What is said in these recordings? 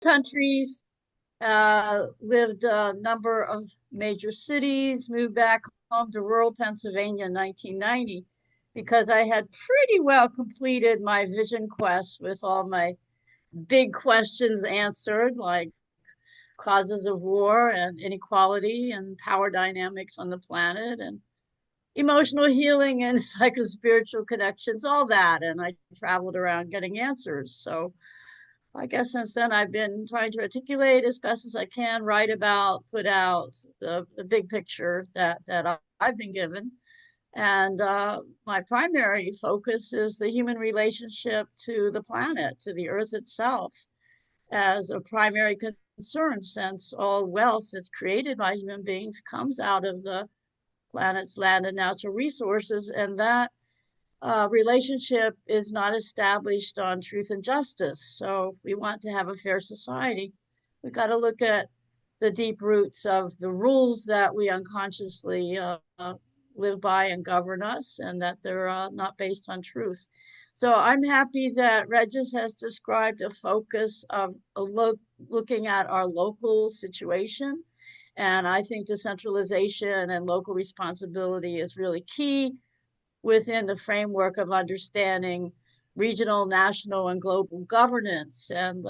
countries, lived a number of major cities, moved back home to rural Pennsylvania in 1990 because I had pretty well completed my vision quest with all my big questions answered, like causes of war and inequality and power dynamics on the planet and emotional healing and psychospiritual connections, all that. And I traveled around getting answers. So I guess since then I've been trying to articulate as best as I can, write about, put out the big picture that I've been given. And my primary focus is the human relationship to the planet, to the earth itself, as a primary concern, since all wealth that's created by human beings comes out of the planet's land and natural resources. And that relationship is not established on truth and justice. So if we want to have a fair society, we've got to look at the deep roots of the rules that we unconsciously live by and govern us, and that they're not based on truth. So I'm happy that Regis has described a focus of looking at our local situation. And I think decentralization and local responsibility is really key within the framework of understanding regional, national, and global governance and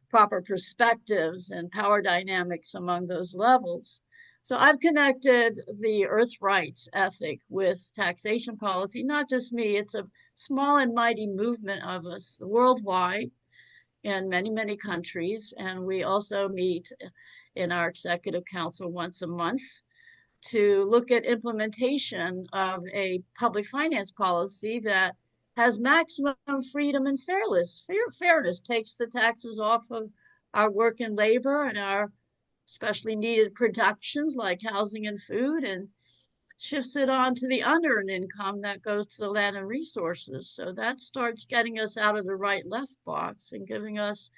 proper perspectives and power dynamics among those levels. So I've connected the earth rights ethic with taxation policy, not just me, it's a small and mighty movement of us worldwide in many, many countries. And we also meet in our executive council once a month to look at implementation of a public finance policy that has maximum freedom and fairness. Fairness takes the taxes off of our work and labor and our especially needed productions like housing and food, and shifts it on to the unearned income that goes to the land and resources. So that starts getting us out of the right left box and giving us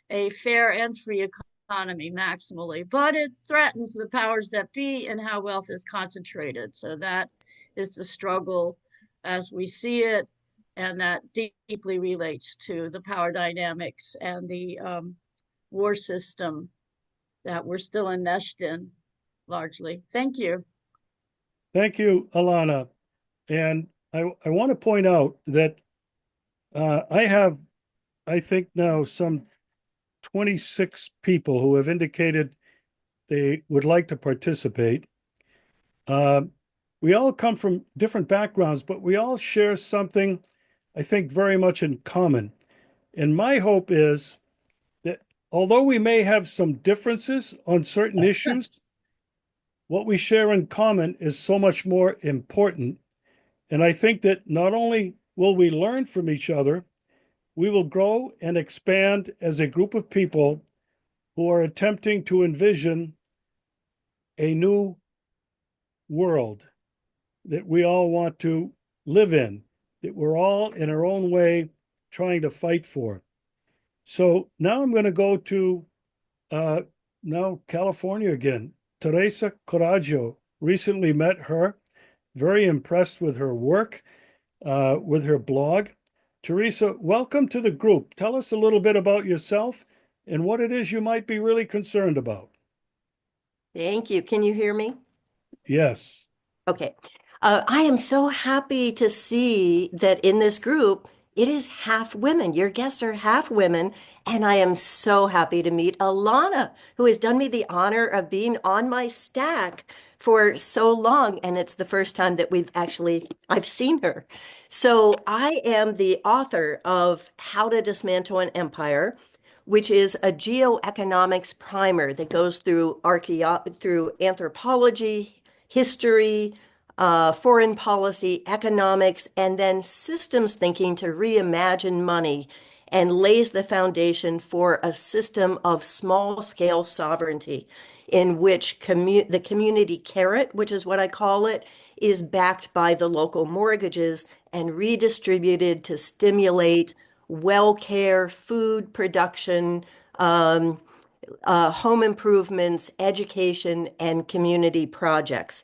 a fair and free economy maximally, but it threatens the powers that be and how wealth is concentrated. So that is the struggle as we see it, and that deeply relates to the power dynamics and the war system that we're still enmeshed in largely. Thank you. Thank you, Alana. And I want to point out that I have, I think now, some 26 people who have indicated they would like to participate. We all come from different backgrounds, but we all share something, I think, very much in common. And my hope is that although we may have some differences on certain issues, what we share in common is so much more important. And I think that not only will we learn from each other, we will grow and expand as a group of people who are attempting to envision a new world that we all want to live in, that we're all in our own way trying to fight for. So now I'm going to go to now California again. Teresa Coraggio, recently met her, very impressed with her work, with her blog. Teresa, welcome to the group. Tell us a little bit about yourself and what it is you might be really concerned about. Thank you. Can you hear me? Yes. Okay. I am so happy to see that in this group, it is half women. Your guests are half women. And I am so happy to meet Alana, who has done me the honor of being on my stack for so long. And it's the first time that I've seen her. So I am the author of How to Dismantle an Empire, which is a geoeconomics primer that goes through anthropology, history, foreign policy, economics, and then systems thinking to reimagine money, and lays the foundation for a system of small-scale sovereignty in which the community carrot, which is what I call it, is backed by the local mortgages and redistributed to stimulate well care, food production, home improvements, education, and community projects.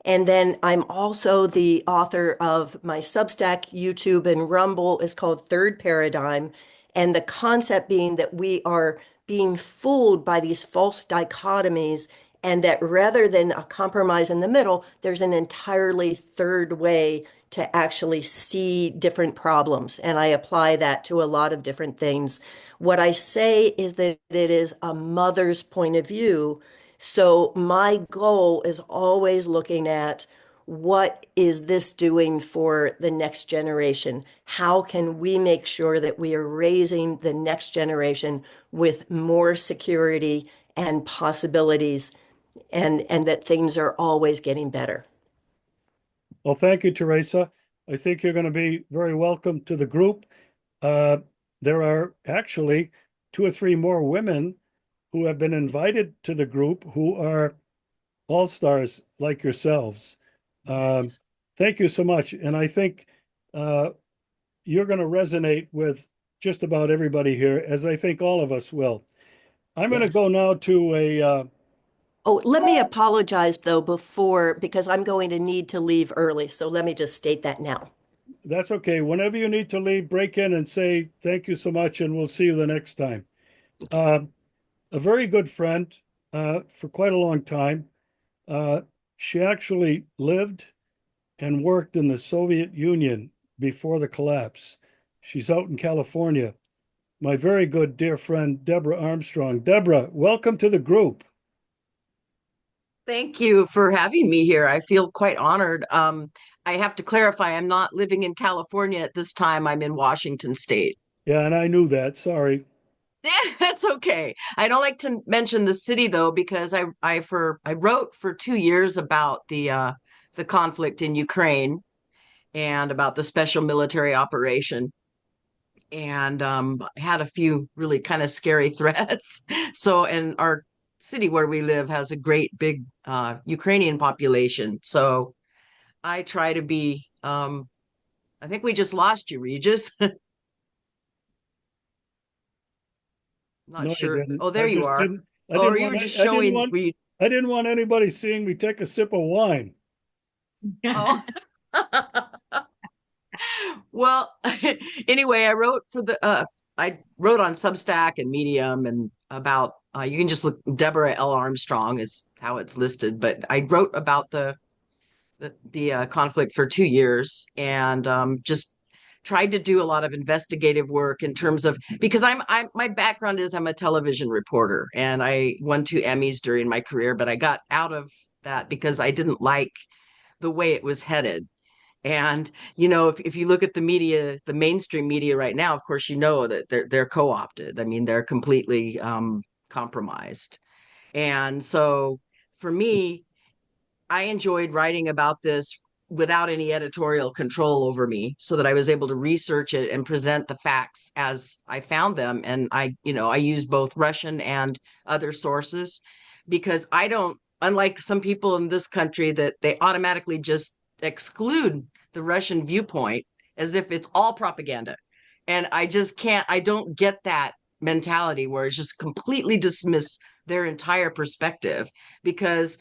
And then I'm also the author of my Substack, YouTube, and Rumble is called Third Paradigm. And the concept being that we are being fooled by these false dichotomies, and that rather than a compromise in the middle, there's an entirely third way to actually see different problems. And I apply that to a lot of different things. What I say is that it is a mother's point of view. So my goal is always looking at what is this doing for the next generation? How can we make sure that we are raising the next generation with more security and possibilities, and that things are always getting better? Well, thank you, Teresa. I think you're going to be very welcome to the group. Uh, there are actually two or three more women who have been invited to the group who are all stars like yourselves. Um, Nice. Thank you so much. And I think uh, you're going to resonate with just about everybody here, as I think all of us will. I'm going to go Yes. now to a, Oh, let me apologize though before, because I'm going to need to leave early. So let me just state that now. that's okay. Whenever you need to leave, break in and say thank you so much, and we'll see you the next time. Uh, a very good friend for quite a long time. Uh, she actually lived and worked in the Soviet Union before the collapse. She's out in California. My very good dear friend, Deborah Armstrong. Deborah, welcome to the group. Thank you for having me here. I feel quite honored. I have to clarify, I'm not living in California at this time. I'm in Washington State. Yeah, and I knew that. Sorry. Yeah, that's okay. I don't like to mention the city though, because I wrote for 2 years about the conflict in Ukraine and about the special military operation. And had a few really kind of scary threats. So, and our city where we live has a great big Ukrainian population. So I try to be. I think we just lost you, Regis. Not No, you sure. didn't. Oh, I there you just are. didn't. Oh, or you were just I didn't showing. want. Were you? I didn't want anybody seeing me take a sip of wine. Oh. Well, anyway, I wrote on Substack and Medium and about you can just look Deborah L. Armstrong is how it's listed, but I wrote about the conflict for 2 years and just tried to do a lot of investigative work in terms of because I'm my background is I'm a television reporter and I won 2 Emmys during my career, but I got out of that because I didn't like the way it was headed. And if you look at the media, the mainstream media right now, of course, you know that they're co-opted. I mean, they're completely compromised. And so for me, I enjoyed writing about this without any editorial control over me so that I was able to research it and present the facts as I found them. And I use both Russian and other sources because I don't, unlike some people in this country, that they automatically just exclude the Russian viewpoint as if it's all propaganda. And I just can't, I don't get that mentality where it's just completely dismiss their entire perspective because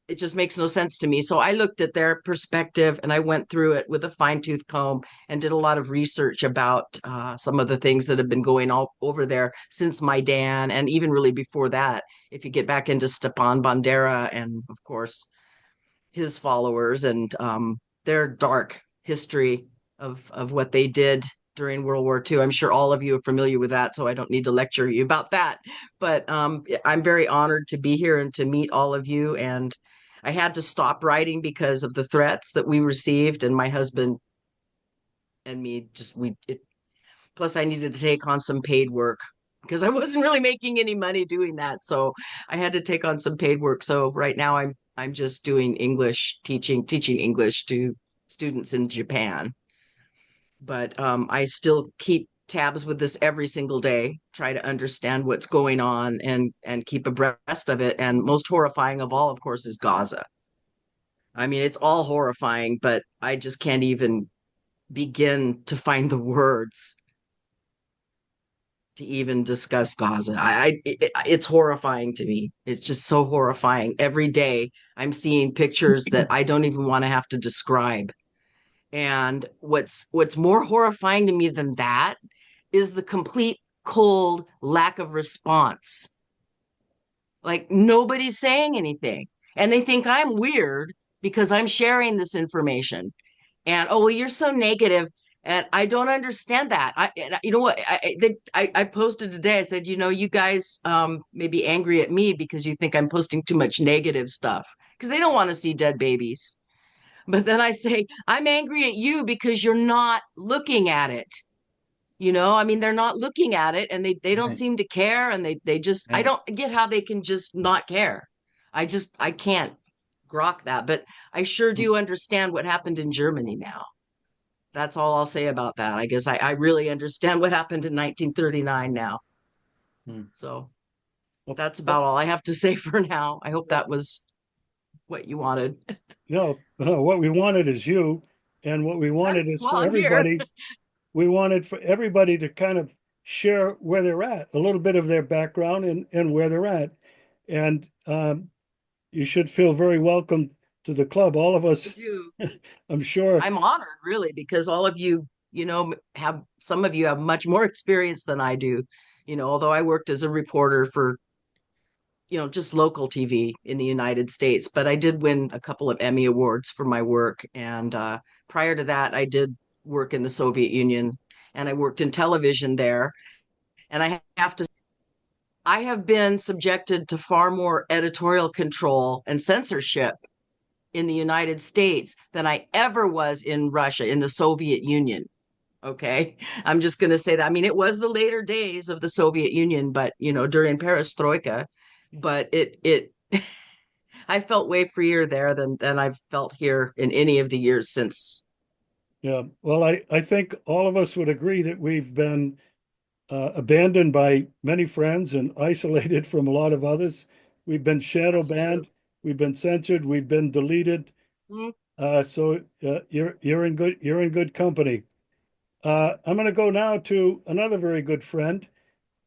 it just makes no sense to me. So I looked at their perspective and I went through it with a fine tooth comb and did a lot of research about some of the things that have been going all over there since Maidan and even really before that. If you get back into Stepan Bandera and, of course, his followers and their dark history of what they did during World War II. I'm sure all of you are familiar with that, so I don't need to lecture you about that. But I'm very honored to be here and to meet all of you. And I had to stop writing because of the threats that we received, and my husband and me just we it, plus I needed to take on some paid work because I wasn't really making any money doing that. So I had to take on some paid work. So right now I'm just doing English teaching English to students in Japan. But I still keep tabs with this every single day, try to understand what's going on and keep abreast of it. And most horrifying of all, of course, is Gaza. I mean, it's all horrifying, but I just can't even begin to find the words to even discuss Gaza. It's horrifying to me. It's just so horrifying. Every day I'm seeing pictures that I don't even want to have to describe. And what's more horrifying to me than that is the complete cold lack of response. Like nobody's saying anything. And they think I'm weird because I'm sharing this information. And oh, well, you're so negative. And I don't understand that. You know what? I posted today. I said, you know, you guys may be angry at me because you think I'm posting too much negative stuff because they don't want to see dead babies. But then I say, I'm angry at you because you're not looking at it. You know, I mean, they're not looking at it and they don't Right. seem to care. And they just, I Right. don't get how they can just not care. I can't grok that. But I sure do understand what happened in Germany now. That's all I'll say about that. I guess I really understand what happened in 1939 now. Hmm. So Well, that's about all I have to say for now. I hope that was what you wanted. no, no, what we wanted is you, and what we wanted is Well, for I'm here. everybody. We wanted for everybody to kind of share where they're at, a little bit of their background and where they're at. And you should feel very welcome to the club. All of I us, do. I'm sure. I'm honored, really, because all of you, you know, have some of you have much more experience than I do. You know, although I worked as a reporter for, you know, just local TV in the United States, but I did win a couple of Emmy Awards for my work. And prior to that, I did work in the Soviet Union and I worked in television there. And I have been subjected to far more editorial control and censorship in the United States than I ever was in Russia, in the Soviet Union. Okay. I'm just going to say that. I mean, it was the later days of the Soviet Union, but, you know, during perestroika, but I felt way freer there than I've felt here in any of the years since. Yeah. Well, I think all of us would agree that we've been abandoned by many friends and isolated from a lot of others. We've been shadow That's true. banned. We've been censored. We've been deleted. Mhm. So you're in good company. I'm going to go now to another very good friend,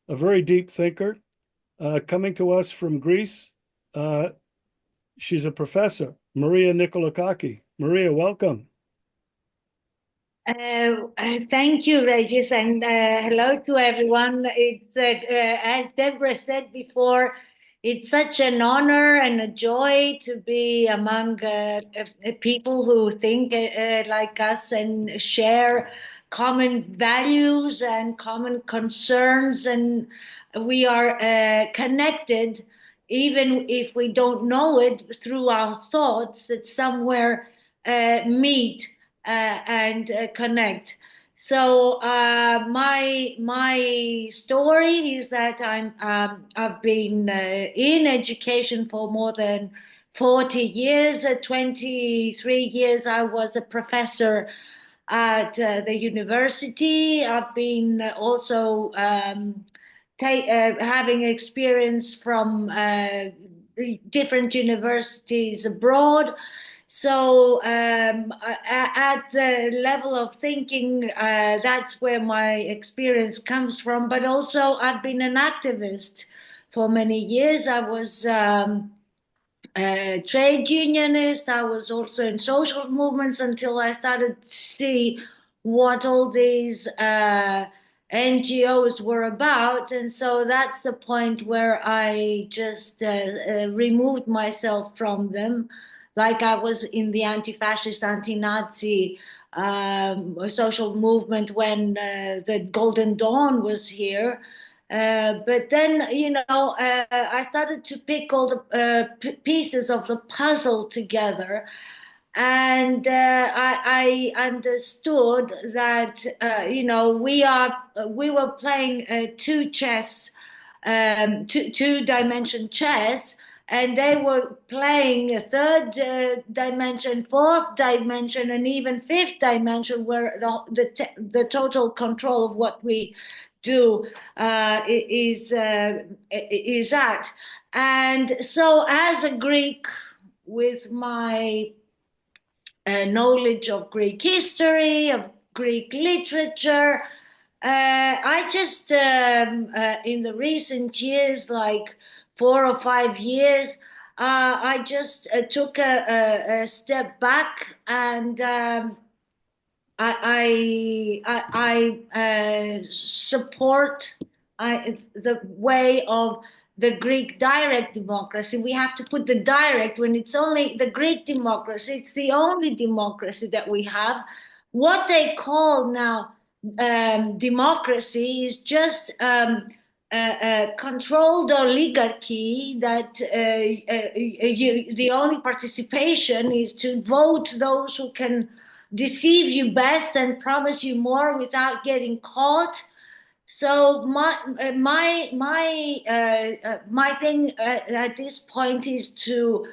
a very deep thinker, coming to us from Greece. Uh, she's a professor, Maria Nikolakaki. Maria, welcome. Thank you, Regis, and hello to everyone. It's as Deborah said before, it's such an honor and a joy to be among people who think like us and share common values and common concerns, and we are connected, even if we don't know it, through our thoughts that somewhere meet and connect. So my story is that I've been in education for more than 40 years. 23 years I was a professor at the university. I've been also having experience from different universities abroad. So at the level of thinking, that's where my experience comes from. But also, I've been an activist for many years. I was a trade unionist. I was also in social movements until I started to see what all these NGOs were about. And so that's the point where I just removed myself from them, like I was in the anti-fascist, anti-Nazi social movement when the Golden Dawn was here. But then, I started to pick all the pieces of the puzzle together, and I understood that we were playing two dimension chess, and they were playing a third dimension, fourth dimension, and even fifth dimension, where the total control of what we do is at. And so, as a Greek, with my knowledge of Greek history, of Greek literature, I just, in the recent years, like 4 or 5 years, I just took a step back, and I support the way of the Greek direct democracy. We have to put the direct when it's only the Greek democracy. It's the only democracy that we have. What they call now democracy is just a controlled oligarchy that the only participation is to vote those who can deceive you best and promise you more without getting caught. So my thing at this point is to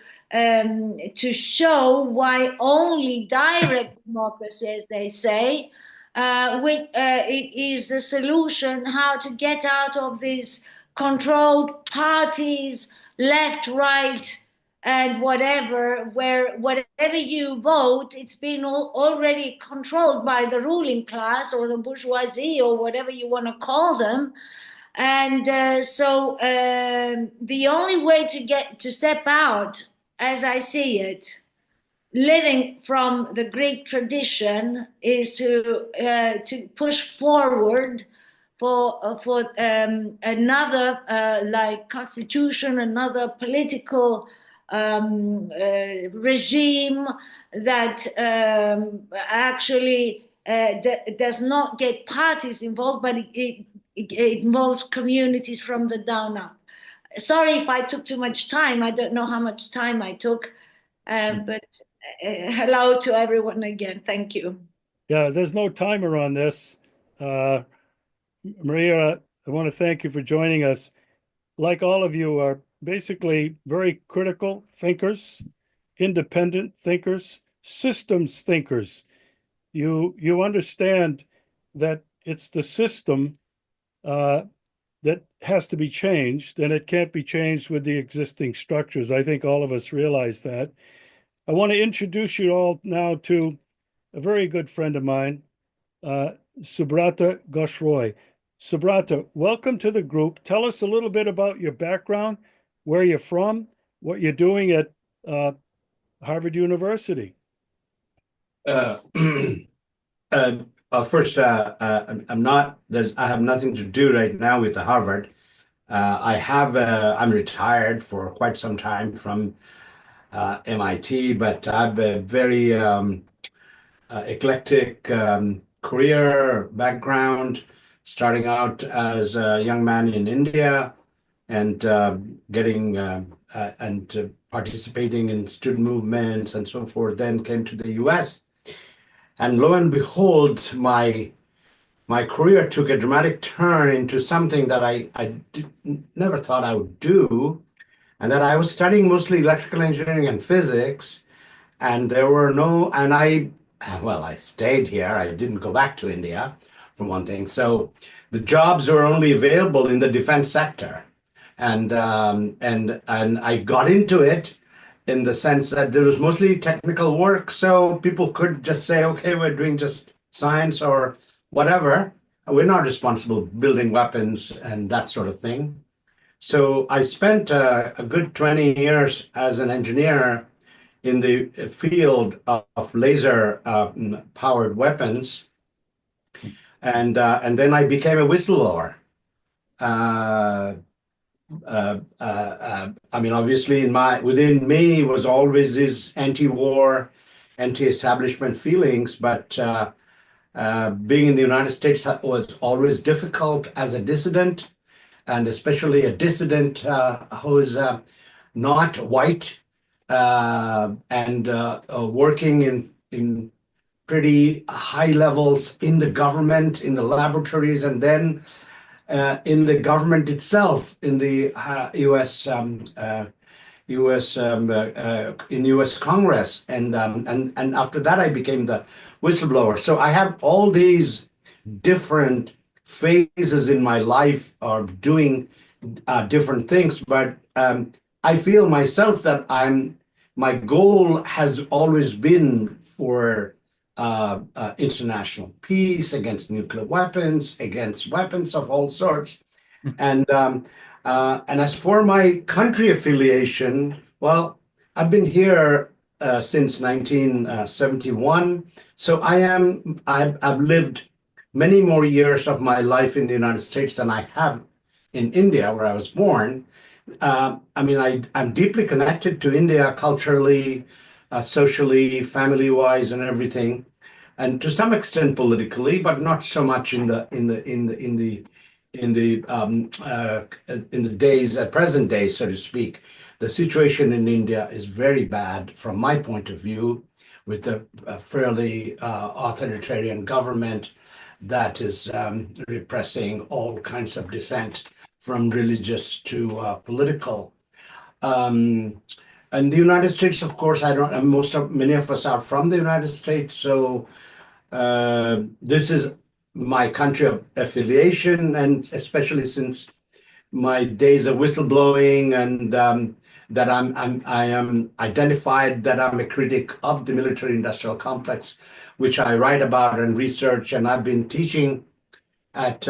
show why only direct democracy, as they say, it is the solution how to get out of these controlled parties, left, right, and whatever, where whatever you vote, it's been already controlled by the ruling class or the bourgeoisie or whatever you want to call them. And the only way to step out, as I see it, living from the Greek tradition, is to push forward for another like constitution, another political regime that actually does not get parties involved, but it involves communities from the down up. Sorry if I took too much time. I don't know how much time I took, but hello to everyone again. Thank you. Yeah, there's no timer on this. Maria, I want to thank you for joining us. Like all of you are basically very critical thinkers, independent thinkers, systems thinkers. You understand that it's the system that has to be changed, and it can't be changed with the existing structures. I think all of us realize that. I want to introduce you all now to a very good friend of mine, Subrata Ghosh. Subrata, welcome to the group. Tell us a little bit about your background, where you're from, what you're doing at Harvard University. First, I have nothing to do right now with the Harvard. I'm retired for quite some time from MIT, but I've a very eclectic career background, starting out as a young man in India and getting and participating in student movements and so forth, then came to the US. And lo and behold, my career took a dramatic turn into something that I never thought I would do, and that I was studying mostly electrical engineering and physics, and there were no, and I stayed here. I didn't go back to India, for one thing. So the jobs were only available in the defense sector, and I got into it in the sense that there was mostly technical work, so people could just say, okay, we're doing just science or whatever. We're not responsible building weapons and that sort of thing. So I spent a good 20 years as an engineer in the field of laser powered weapons. And then I became a whistleblower. I mean, obviously, within me was always these anti-war, anti-establishment feelings, but being in the United States was always difficult as a dissident, and especially a dissident who is not white and working in pretty high levels in the government, in the laboratories, and then in the government itself, in the U.S. In U.S. Congress, and after that I became the whistleblower. So I have all these different phases in my life of doing different things, but I feel myself that my goal has always been for international peace, against nuclear weapons, against weapons of all sorts. And as for my country affiliation, well, I've been here since 1971. So I've lived many more years of my life in the United States than I have in India, where I was born. I mean, I'm deeply connected to India culturally, socially, family-wise, and everything, and to some extent politically, but not so much in the days at present day, so to speak. The situation in India is very bad from my point of view, with a fairly authoritarian government that is repressing all kinds of dissent, from religious to political. Um, and the United States, of course, I don't. Many of us are from the United States, so this is my country of affiliation, and especially since my days of whistleblowing and that I am identified that I'm a critic of the military-industrial complex, which I write about and research, and I've been teaching at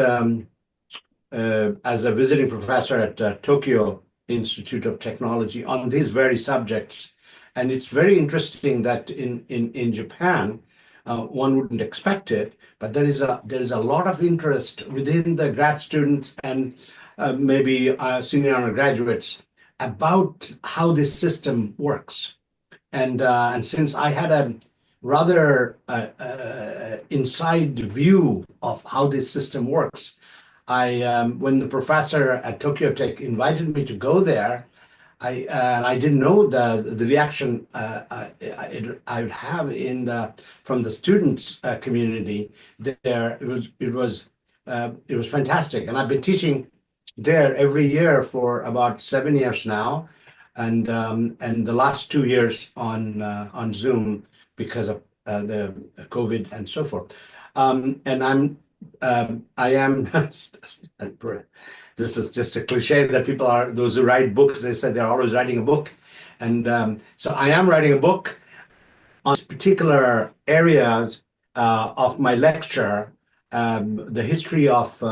as a visiting professor at Tokyo Institute of Technology on these very subjects. And it's very interesting that in Japan, one wouldn't expect it, but there is a lot of interest within the grad students and maybe senior undergraduates about how this system works. And since I had a rather inside view of how this system works, when the professor at Tokyo Tech invited me to go there, I didn't know the reaction I would have from the students community there. It was fantastic, and I've been teaching there every year for about 7 years now, and the last 2 years on Zoom because of the COVID and so forth. And I am. This is just a cliche that people are those who write books. They said they're always writing a book, and so I am writing a book on particular areas of my lecture, the history of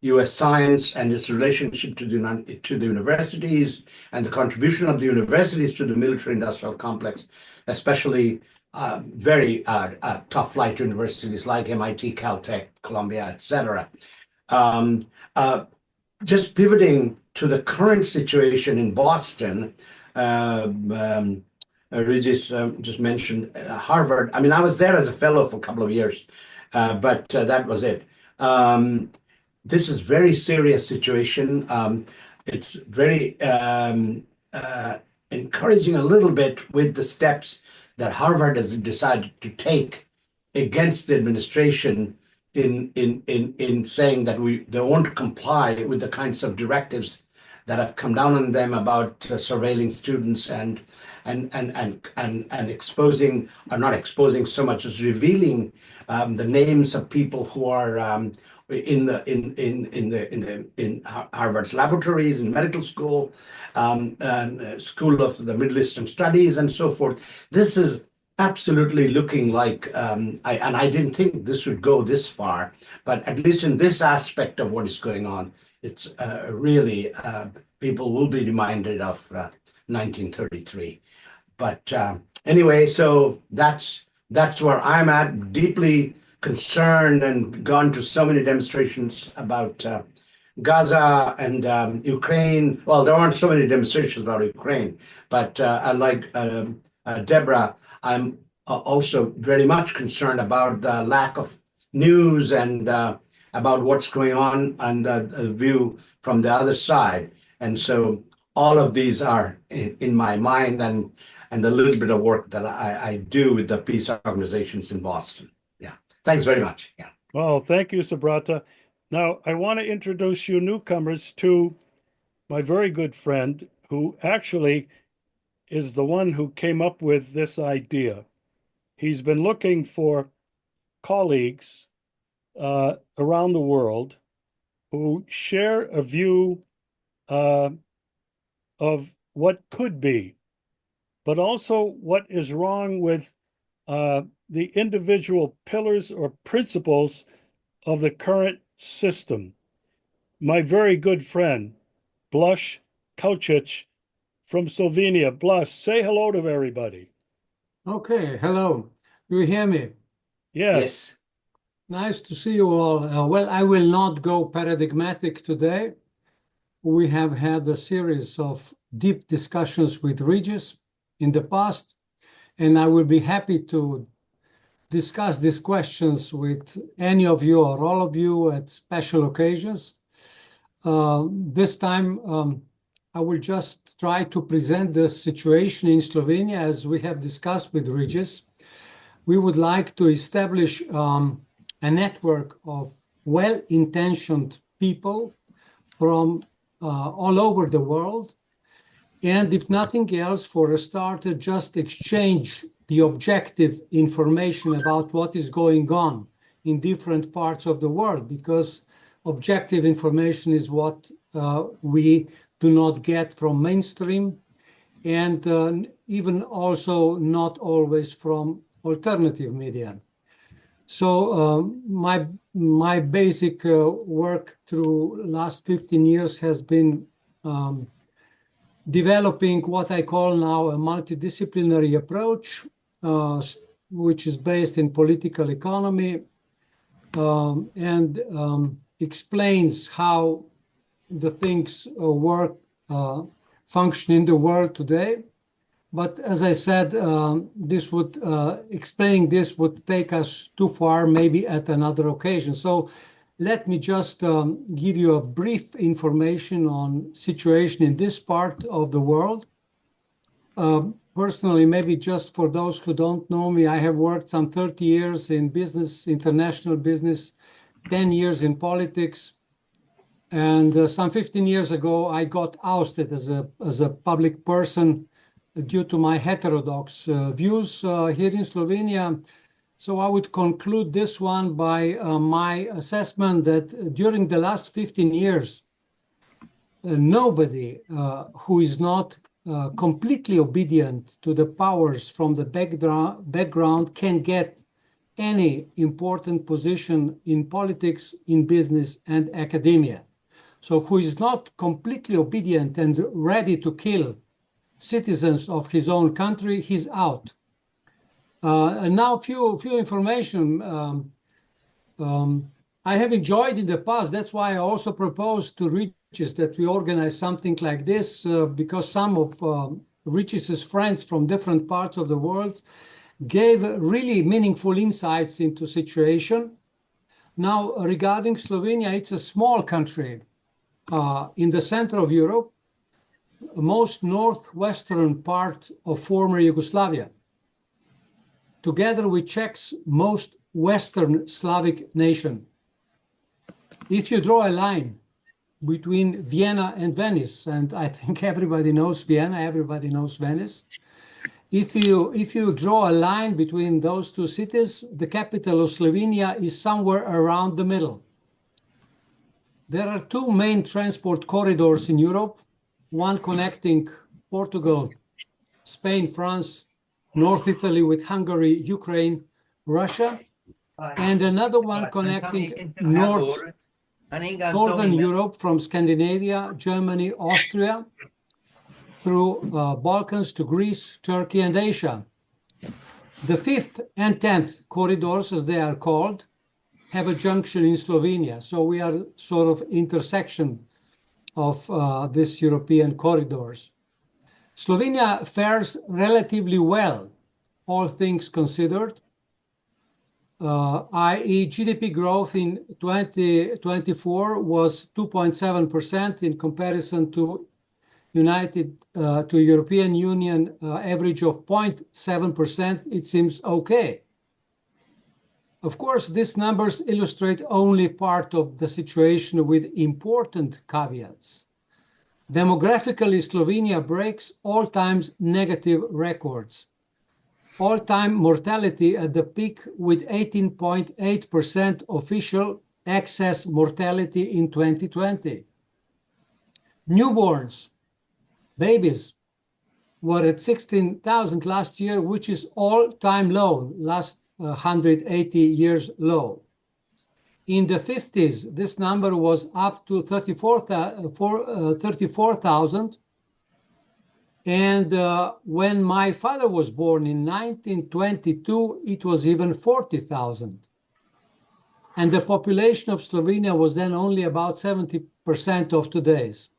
U.S. science and its relationship to the universities and the contribution of the universities to the military-industrial complex, especially very top-flight universities like MIT, Caltech, Columbia, etc. Um, uh, just pivoting to the current situation in Boston, Regis just mentioned Harvard. I mean, I was there as a fellow for a couple of years, but that was it. This is very serious situation. It's very encouraging a little bit with the steps that Harvard has decided to take against the administration in saying that they won't comply with the kinds of directives that have come down on them about surveilling students and exposing, or not exposing so much as revealing the names of people who are in Harvard's laboratories, in medical school, School of the Middle Eastern Studies, and so forth. This is absolutely looking like, I didn't think this would go this far, but at least in this aspect of what is going on, it's really people will be reminded of 1933. But anyway, so that's where I'm at, deeply concerned and gone to so many demonstrations about Gaza and Ukraine. Well, there aren't so many demonstrations about Ukraine, but like Deborah, I'm also very much concerned about the lack of news and about what's going on and the view from the other side. And so all of these are in my mind and the little bit of work that I do with the peace organizations in Boston. Yeah. Thanks very much. Yeah. Well, thank you, Subrata. Now, I want to introduce you newcomers to my very good friend, who actually is the one who came up with this idea. He's been looking for colleagues around the world who share a view of what could be, but also what is wrong with the individual pillars or principles of the current system. My very good friend, Blush Kavcic from Slovenia. Blush, say hello to everybody. Okay, hello. Do you hear me? Yes. Nice to see you all. Well, I will not go paradigmatic today. we have had a series of deep discussions with Regis in the past, and I will be happy to discuss these questions with any of you or all of you at special occasions. This time, I will just try to present the situation in Slovenia as we have discussed with Regis. We would like to establish a network of well-intentioned people from all over the world. And if nothing else, for a starter, just exchange the objective information about what is going on in different parts of the world, because objective information is what we do not get from mainstream, and even also not always from alternative media. So my basic work through last 15 years has been developing what I call now a multidisciplinary approach, which is based in political economy, and explains how the things function in the world today. But as I said, explaining this would take us too far, maybe at another occasion. So let me just give you a brief information on situation in this part of the world. Personally, maybe just for those who don't know me, I have worked some 30 years in business, international business, 10 years in politics. And some 15 years ago, I got ousted as a public person due to my heterodox views here in Slovenia. So I would conclude this one by my assessment that during the last 15 years, nobody who is not completely obedient to the powers from the background can get any important position in politics, in business, and academia. So who is not completely obedient and ready to kill citizens of his own country, he's out. And now few information I have enjoyed in the past. That's why I also proposed to Regis that we organize something like this, because some of Regis's friends from different parts of the world gave really meaningful insights into situation. Now, regarding Slovenia, it's a small country in the center of Europe, most northwestern part of former Yugoslavia, together with Czech's most Western Slavic nation. If you draw a line between Vienna and Venice, and I think everybody knows Vienna, everybody knows Venice, if you draw a line between those two cities, the capital of Slovenia is somewhere around the middle. There are two main transport corridors in Europe, one connecting Portugal, Spain, France, North Italy with Hungary, Ukraine, Russia, and another one connecting Northern Europe from Scandinavia, Germany, Austria, through Balkans to Greece, Turkey, and Asia. The 5th and 10th corridors, as they are called, have a junction in Slovenia. So we are sort of intersection of these European corridors. Slovenia fares relatively well, all things considered, i.e. GDP growth in 2024 was 2.7% in comparison to European Union average of 0.7%. It seems okay. Of course, these numbers illustrate only part of the situation with important caveats. Demographically, Slovenia breaks all-time negative records. All-time mortality at the peak with 18.8% official excess mortality in 2020. Newborns, babies, were at 16,000 last year, which is all-time low, last 180 years low. In the 50s, this number was up to 34,000. And when my father was born in 1922, it was even 40,000. And the population of Slovenia was then only about 70% of today's.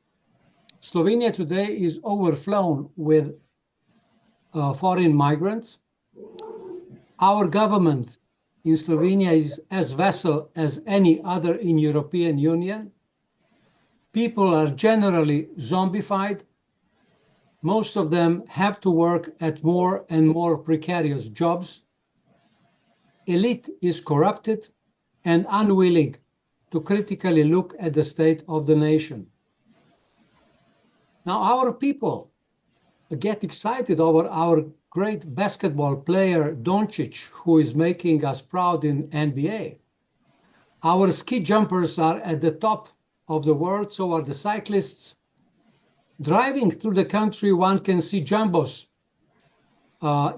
Slovenia today is overflown with foreign migrants. Our government in Slovenia is as vassal as any other in European Union. People are generally zombified. Most of them have to work at more and more precarious jobs. Elite is corrupted and unwilling to critically look at the state of the nation. Now, our people get excited over our great basketball player Doncic, who is making us proud in NBA. Our ski jumpers are at the top of the world, so are the cyclists. Driving through the country, one can see jumbos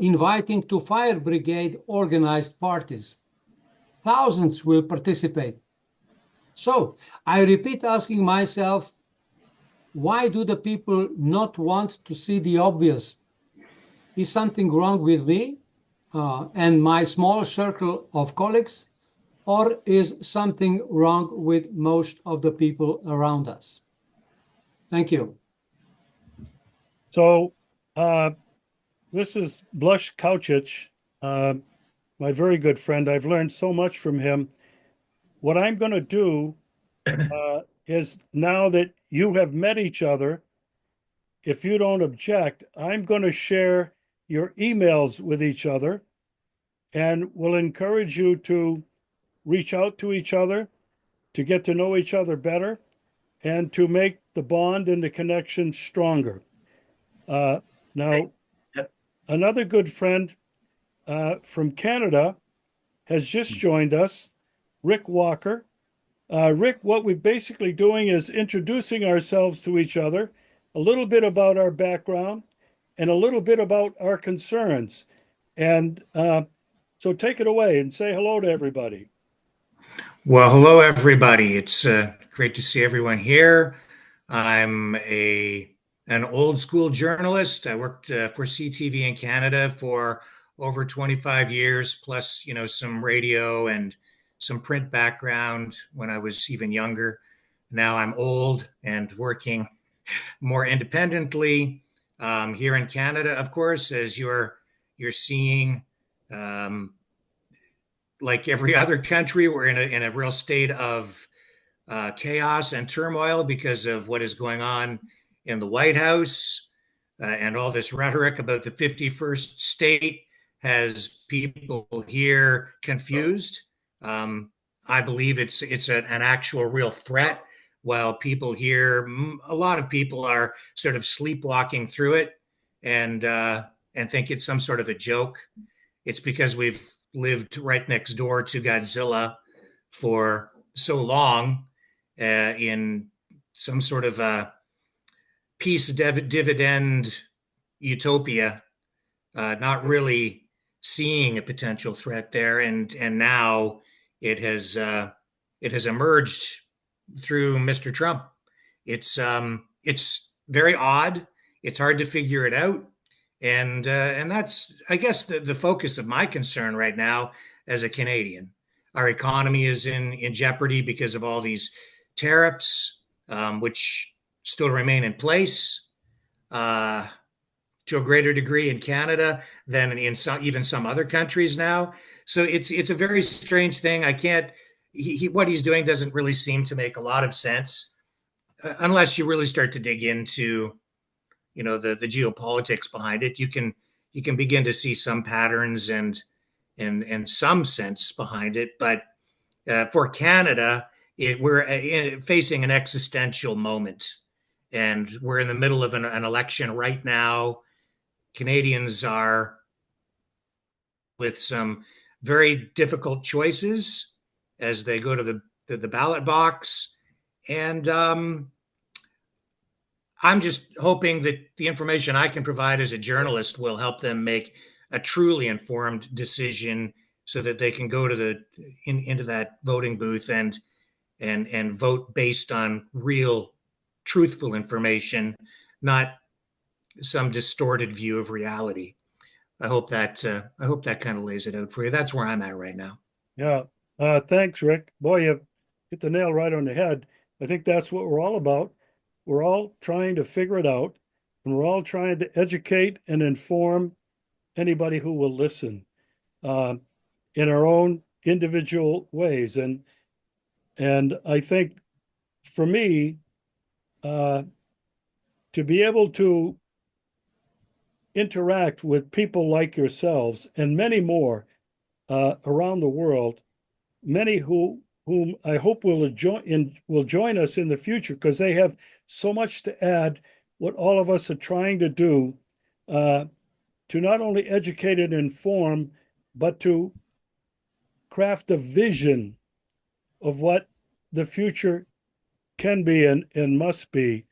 inviting to fire brigade organized parties. Thousands will participate. So I repeat asking myself, why do the people not want to see the obvious? Is something wrong with me and my small circle of colleagues, or is something wrong with most of the people around us? Thank you. So this is Blush Kavcic, my very good friend. I've learned so much from him. What I'm going to do is, now that you have met each other, if you don't object, I'm going to share your emails with each other and will encourage you to reach out to each other, to get to know each other better, and to make the bond and the connection stronger. Now, another good friend from Canada has just joined us, Rick Walker. Rick, what we're basically doing is introducing ourselves to each other, a little bit about our background, and a little bit about our concerns. And so take it away and say hello to everybody. Well, hello, everybody. It's great to see everyone here. I'm an old school journalist. I worked for CTV in Canada for over 25 years, plus, some radio and some print background when I was even younger. Now I'm old and working more independently here in Canada, of course, as you're seeing. Like every other country, we're in a real state of chaos and turmoil because of what is going on in the White House, and all this rhetoric about the 51st state has people here confused. I believe it's an actual real threat, while people here, a lot of people are sort of sleepwalking through it and think it's some sort of a joke. It's because we've lived right next door to Godzilla for so long, in some sort of a peace dividend utopia, not really seeing a potential threat there, and now it has emerged through Mr. Trump. It's very odd. It's hard to figure it out. And that's, I guess, the focus of my concern right now as a Canadian. Our economy is in jeopardy because of all these tariffs, which still remain in place to a greater degree in Canada than in even some other countries now. So it's a very strange thing. I can't. What he's doing doesn't really seem to make a lot of sense, unless you really start to dig into the geopolitics behind it. You can begin to see some patterns and some sense behind it. But for Canada, we're facing an existential moment, and we're in the middle of an election right now. Canadians are with some very difficult choices as they go to the ballot box, and I'm just hoping that the information I can provide as a journalist will help them make a truly informed decision, so that they can go to into that voting booth and vote based on real, truthful information, not some distorted view of reality. I hope that kind of lays it out for you. That's where I'm at right now. Yeah. Thanks, Rick. Boy, you hit the nail right on the head. I think that's what we're all about. we're all trying to figure it out, and we're all trying to educate and inform anybody who will listen uh, in our own individual ways. And I think for me, uh, to be able to interact with people like yourselves and many more around the world, many whom I hope will join us in the future because they have so much to add. What all of us are trying to do uh, to not only educate and inform, but to craft a vision of what the future can be and must be.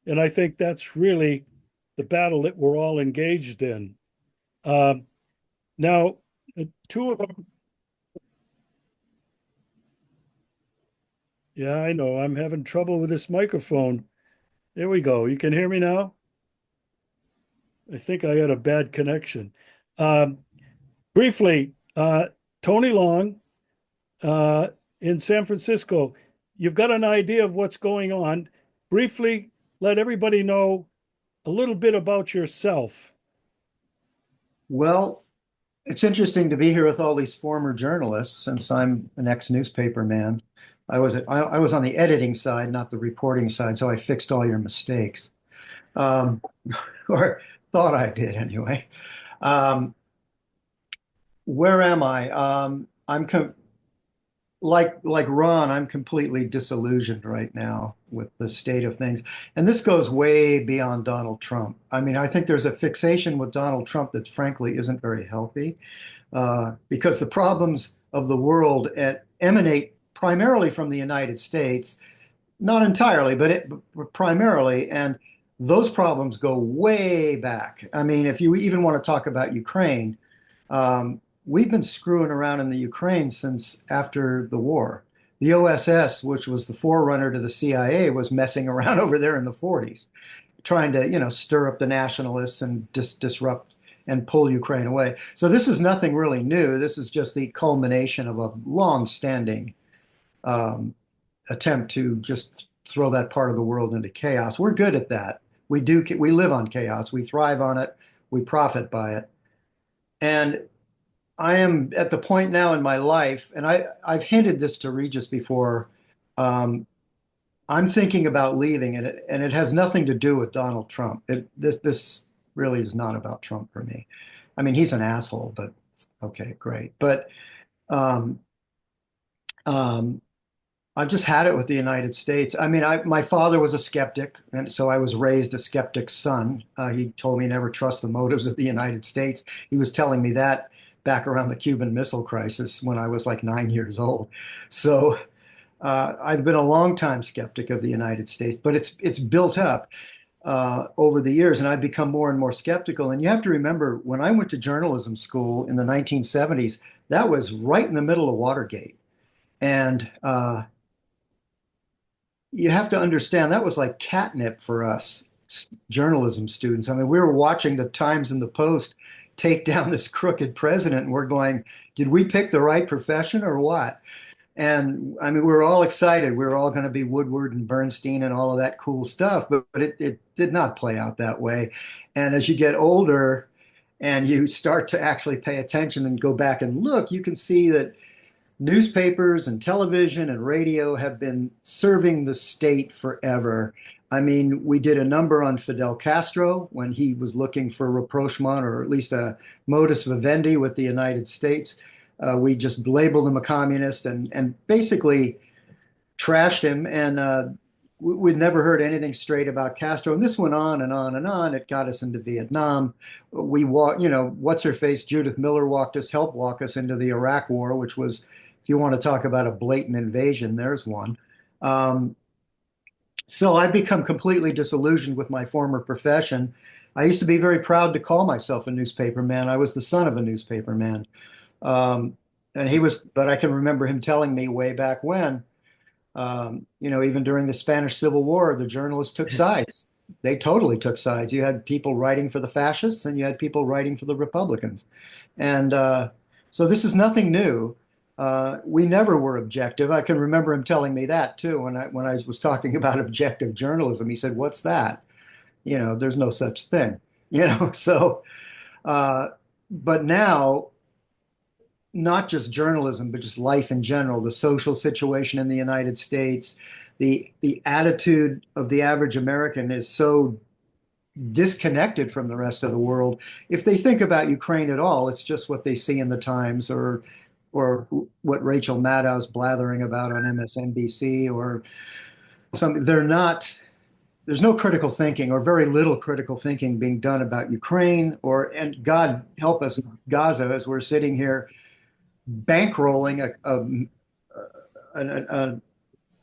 And I think that's really the battle that we're all engaged in. Um, now, two of them. Yeah, I know. I'm having trouble with this microphone. There we go. You can hear me now? I think I had a bad connection. Um, Briefly, Tony Long uh, in San Francisco, you've got an idea of what's going on. Briefly, let everybody know a little bit about yourself. Well, it's interesting to be here with all these former journalists since I'm an ex-newspaper man. I was on the editing side, not the reporting side, so I fixed all your mistakes. Um, or thought I did anyway. Um, where am I? I'm com like Ron, I'm completely disillusioned right now with the state of things. And this goes way beyond Donald Trump. I mean, I think there's a fixation with Donald Trump that frankly isn't very healthy because the problems of the world emanate primarily from the United States, not entirely, but primarily. And those problems go way back. I mean, if you even want to talk about Ukraine, we've been screwing around in the Ukraine since after the war. The OSS, which was the forerunner to the CIA, was messing around over there in the 40s, trying to, stir up the nationalists and disrupt and pull Ukraine away. So this is nothing really new. This is just the culmination of a long-standing attempt to just throw that part of the world into chaos. We're good at that. We live on chaos. We thrive on it. We profit by it. And I am at the point now in my life, and I've hinted this to Regis before. I'm thinking about leaving, and it has nothing to do with Donald Trump. This really is not about Trump for me. I mean, he's an asshole, but okay, great. But um, um, I've just had it with the United States. I mean, my father was a skeptic, and so I was raised a skeptic's son. He told me never trust the motives of the United States. He was telling me that back around the Cuban Missile Crisis when I was like 9 years old. So I've been a long time skeptic of the United States, but it's built up over the years, and I've become more and more skeptical. And you have to remember, when I went to journalism school in the 1970s, that was right in the middle of Watergate. And you have to understand that was like catnip for us journalism students. I mean, we were watching the Times and the Post take down this crooked president, and we're going, did we pick the right profession or what? And I mean, we were all excited. We were all going to be Woodward and Bernstein and all of that cool stuff, but it did not play out that way. And as you get older and you start to actually pay attention and go back and look, you can see that newspapers and television and radio have been serving the state forever. I mean, we did a number on Fidel Castro when he was looking for rapprochement, or at least a modus vivendi with the United States. We just labeled him a communist and basically trashed him. And we'd never heard anything straight about Castro. And this went on and on and on. It got us into Vietnam. We walked, what's her face? Judith Miller helped walk us into the Iraq War, which was, if you want to talk about a blatant invasion, there's one. So I've become completely disillusioned with my former profession. I used to be very proud to call myself a newspaper man. I was the son of a newspaper man. And but I can remember him telling me way back when, even during the Spanish Civil War, the journalists took sides. They totally took sides. You had people writing for the fascists and you had people writing for the Republicans. And so this is nothing new. We never were objective. I can remember him telling me that too when I was talking about objective journalism. He said, "What's that? There's no such thing." So, uh, but now, not just journalism, but just life in general, the social situation in the United States, the attitude of the average American is so disconnected from the rest of the world. If they think about Ukraine at all, it's just what they see in the Times or what Rachel Maddow's blathering about on MSNBC or something. There's no critical thinking or very little critical thinking being done about Ukraine and God help us, Gaza, as we're sitting here bankrolling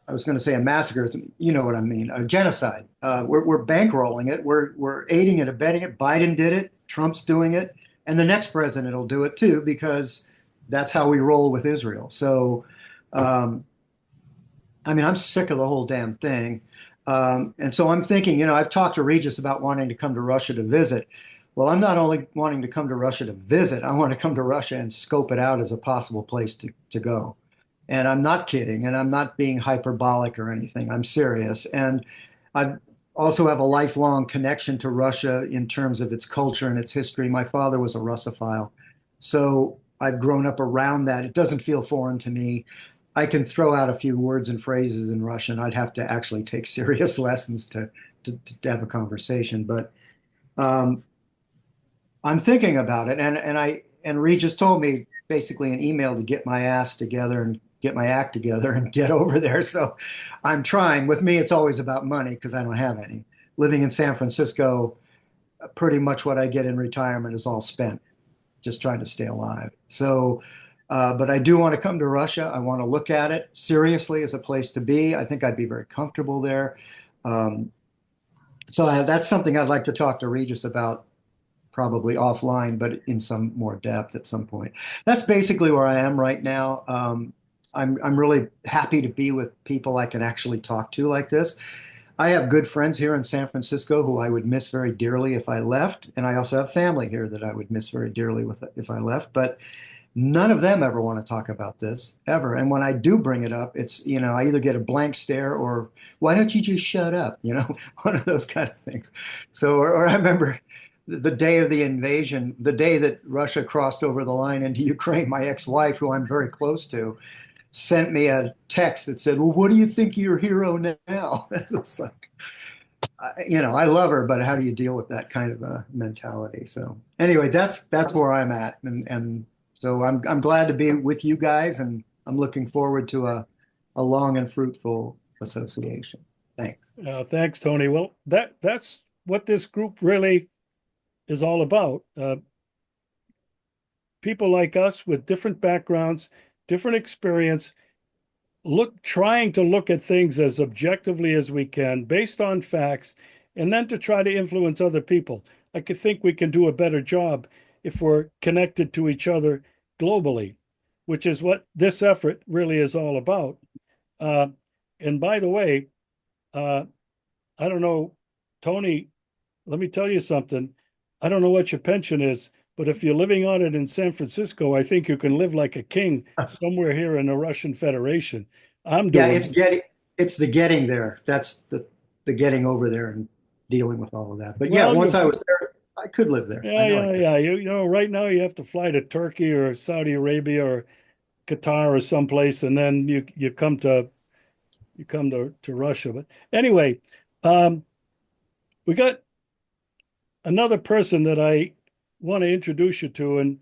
I was going to say a massacre. You know what I mean? A genocide. We're bankrolling it. We're aiding and abetting it. Biden did it. Trump's doing it, and the next president will do it too because that's how we roll with Israel. So, I'm sick of the whole damn thing, and so I'm thinking. I've talked to Regis about wanting to come to Russia to visit. Well, I'm not only wanting to come to Russia to visit. I want to come to Russia and scope it out as a possible place to go. And I'm not kidding, and I'm not being hyperbolic or anything. I'm serious. And I also have a lifelong connection to Russia in terms of its culture and its history. My father was a Russophile. So I've grown up around that. It doesn't feel foreign to me. I can throw out a few words and phrases in Russian. I'd have to actually take serious lessons to have a conversation. But um, I'm thinking about it, and Regis told me basically an email to get my ass together and get my act together and get over there. So I'm trying. With me, it's always about money because I don't have any. Living in San Francisco, pretty much what I get in retirement is all spent just trying to stay alive. So, but I do want to come to Russia. I want to look at it seriously as a place to be. I think I'd be very comfortable there. Um, that's something I'd like to talk to Regis about probably offline, but in some more depth at some point. That's basically where I am right now. I'm really happy to be with people I can actually talk to like this. I have good friends here in San Francisco who I would miss very dearly if I left, and I also have family here that I would miss very dearly if I left. But none of them ever want to talk about this ever. And when I do bring it up, it's I either get a blank stare or why don't you just shut up? One of those kind of things. So, or I remember the day of the invasion, the day that Russia crossed over the line into Ukraine, my ex-wife, who I'm very close to, sent me a text that said, "Well, what do you think of your hero now?" It was like, I love her, but how do you deal with that kind of a mentality? So anyway, that's where I'm at, and so I'm glad to be with you guys, and I'm looking forward to a long and fruitful association. Thanks. Thanks, Tony. Well, that's what this group really is all about. People like us with different backgrounds, different experience, trying to look at things as objectively as we can, based on facts, and then to try to influence other people. I could think we can do a better job if we're connected to each other globally, which is what this effort really is all about. Uh, and by the way, uh, I don't know, Tony, let me tell you something. I don't know what your pension is, but if you're living on it in San Francisco, I think you can live like a king somewhere here in the Russian Federation. I'm Yeah, doing it's the getting there. That's the getting over there and dealing with all of that. But yeah, well. once I was there, I could live there. I know I could. Yeah. Right now you have to fly to Turkey or Saudi Arabia or Qatar or someplace, and then you come to Russia. But anyway, um, we got another person that I want to introduce you to, and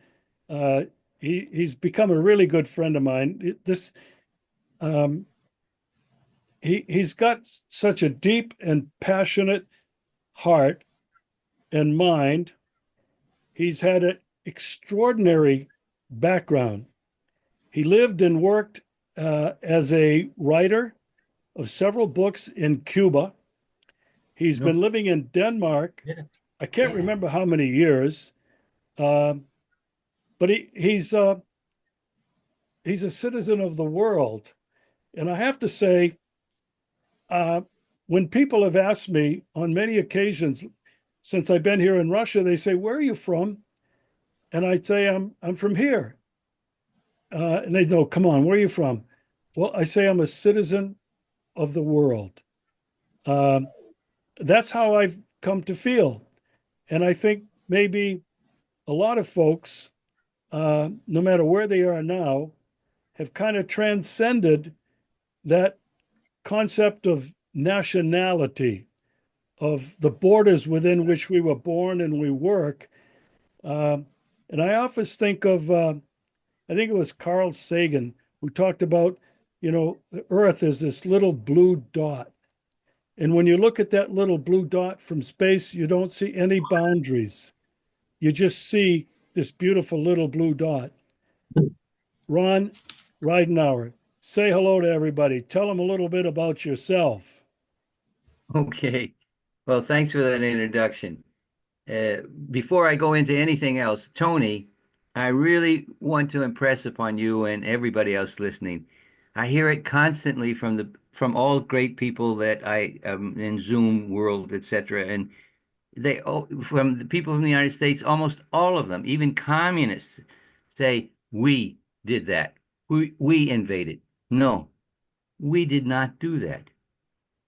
uh, he's become a really good friend of mine. Um, he's got such a deep and passionate heart and mind. He's had an extraordinary background. He lived and worked as a writer of several books in Cuba. He's been living in Denmark. I can't remember how many years, but he's a citizen of the world. And I have to say, uh, when people have asked me on many occasions since I've been here in Russia, they say, "Where are you from?" And I'd say, I'm from here. and they know, come on, where are you from? Well, I say I'm a citizen of the world. Um, that's how I've come to feel. And I think maybe a lot of folks, no matter where they are now, have kind of transcended that concept of nationality, of the borders within which we were born and we work. Um, and I often think of, I think it was Carl Sagan who talked about, the Earth is this little blue dot. And when you look at that little blue dot from space, you don't see any boundaries. You just see this beautiful little blue dot. Ron Ridenauer, say hello to everybody. Tell them a little bit about yourself. Okay. Well, thanks for that introduction. Before I go into anything else, Tony, I really want to impress upon you and everybody else listening. I hear it constantly from all great people that I in Zoom world, etc. And from the people from the United States, almost all of them, even communists, say we did that. We invaded. No, we did not do that.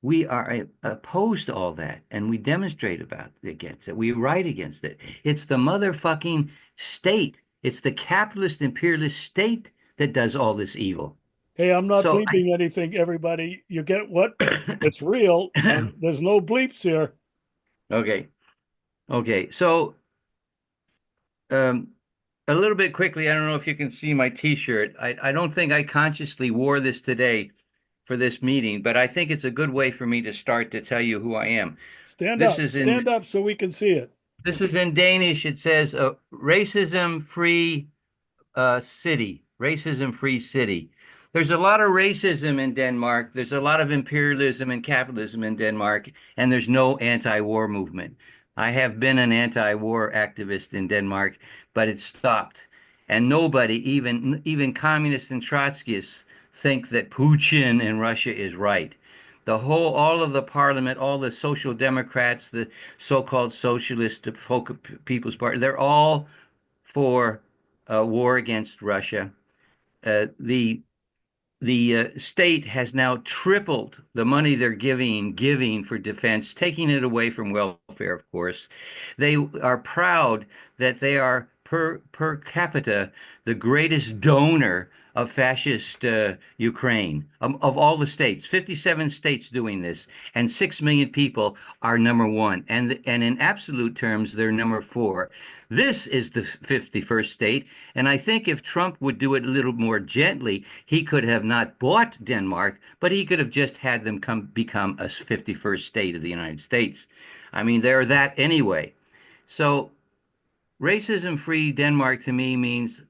We are opposed to all that, and we demonstrate against it. We write against it. It's the motherfucking state. It's the capitalist imperialist state that does all this evil. Hey, I'm not So bleeping anything, everybody. You get what? It's real. There's no bleeps here. okay, okay. So um, a little bit quickly. I don't know if you can see my T-shirt. I don't think I consciously wore this today for this meeting, but I think it's a good way for me to start to tell you who I am. Stand This up. is in Stand up so we can see it. This is in Danish. It says racism-free city, racism-free city. There's a lot of racism in Denmark. There's a lot of imperialism and capitalism in Denmark, and there's no anti-war movement. I have been an anti-war activist in Denmark, but it stopped. And nobody, even communists and Trotskyists, think that Putin in Russia is right. All of the parliament, all the social democrats, the so-called socialist People's Party, they're all for war against Russia. The state has now tripled the money they're giving for defense, taking it away from welfare, of course. They are proud that they are per capita the greatest donor of fascist Ukraine of all the states. 57 states doing this, and 6 million people are number one, and in absolute terms, they're number four. This is the 51st state, and I think if Trump would do it a little more gently, he could have not bought Denmark, but he could have just had them become a 51st state of the United States. I mean, they're that anyway. So racism-free Denmark to me means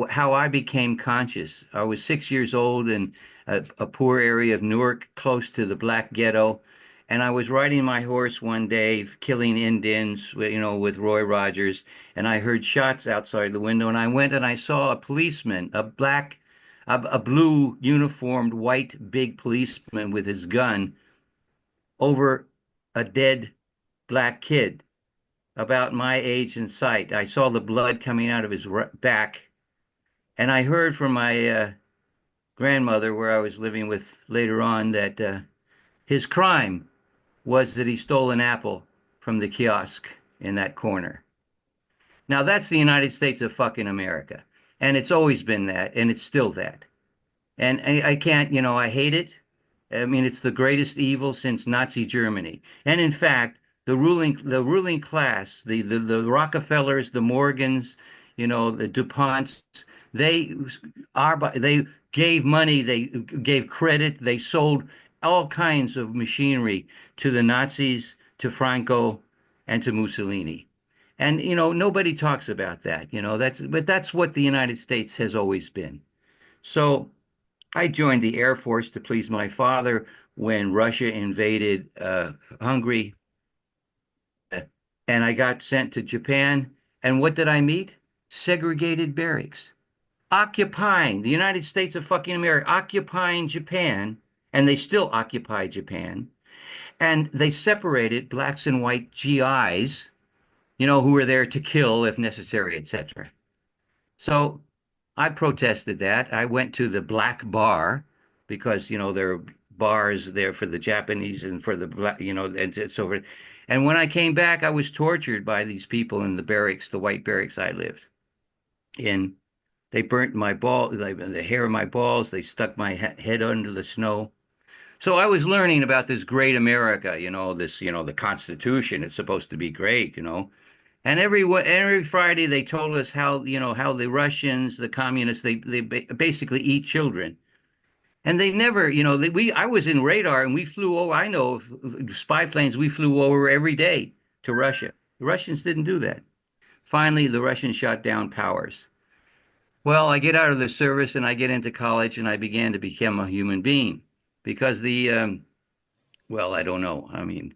how I became conscious. I was 6 years old in a poor area of Newark, close to the Black Ghetto, and I was riding my horse one day, killing Indians, with Roy Rogers, and I heard shots outside the window, and I went and I saw a policeman, a blue uniformed white big policeman with his gun over a dead black kid about my age and sight. I saw the blood coming out of his back, and I heard from my grandmother, where I was living with later on, that his crime was that he stole an apple from the kiosk in that corner. Now, that's the United States of fucking America, and it's always been that, and it's still that. And I can't, I hate it. I mean, it's the greatest evil since Nazi Germany. And in fact, the ruling class, the Rockefellers, the Morgans, the DuPonts, they they gave money, they gave credit, they sold all kinds of machinery to the Nazis, to Franco, and to Mussolini. And nobody talks about that. That's what the United States has always been. So I joined the Air Force to please my father when Russia invaded Hungary, and I got sent to Japan. And what did I meet? Segregated barracks, occupying the United States of fucking America, occupying Japan, and they still occupy Japan. And they separated blacks and white GIs, who were there to kill if necessary, etc. So I protested that. I went to the black bar because, there are bars there for the Japanese and for the black, and so forth. And when I came back, I was tortured by these people in the barracks, the white barracks I lived in. They burnt my ball, the hair of my balls. They stuck my head under the snow. So I was learning about this great America, the Constitution. It's supposed to be great. And every Friday they told us how the Russians, the communists, they basically eat children. And they never, I was in radar and we flew over. I know of spy planes we flew over every day to Russia. The Russians didn't do that. Finally, the Russians shot down powers. Well, I get out of the service and I get into college and I began to become a human being because well, I don't know. I mean,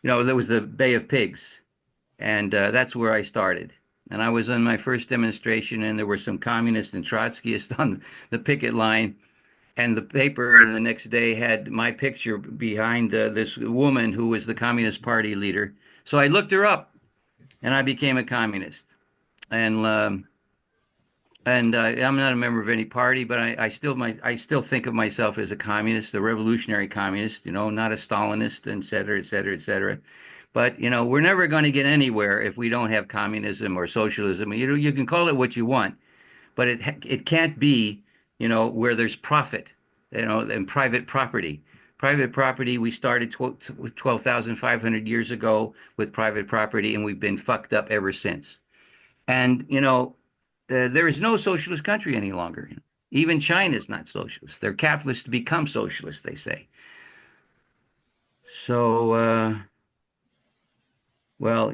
there was the Bay of Pigs, and that's where I started. And I was on my first demonstration, and there were some communists and Trotskyists on the picket line. And the paper the next day had my picture behind this woman who was the Communist Party leader. So I looked her up, and I became a communist. And I'm not a member of any party, but I still think of myself as a communist, a revolutionary communist, not a Stalinist, et cetera, et cetera, et cetera. But we're never going to get anywhere if we don't have communism or socialism. You can call it what you want, but it can't be where there's profit, and private property. Private property, we started 12,500 years ago with private property, and we've been fucked up ever since. And there is no socialist country any longer. Even China is not socialist. They're capitalist to become socialist, they say. So, well,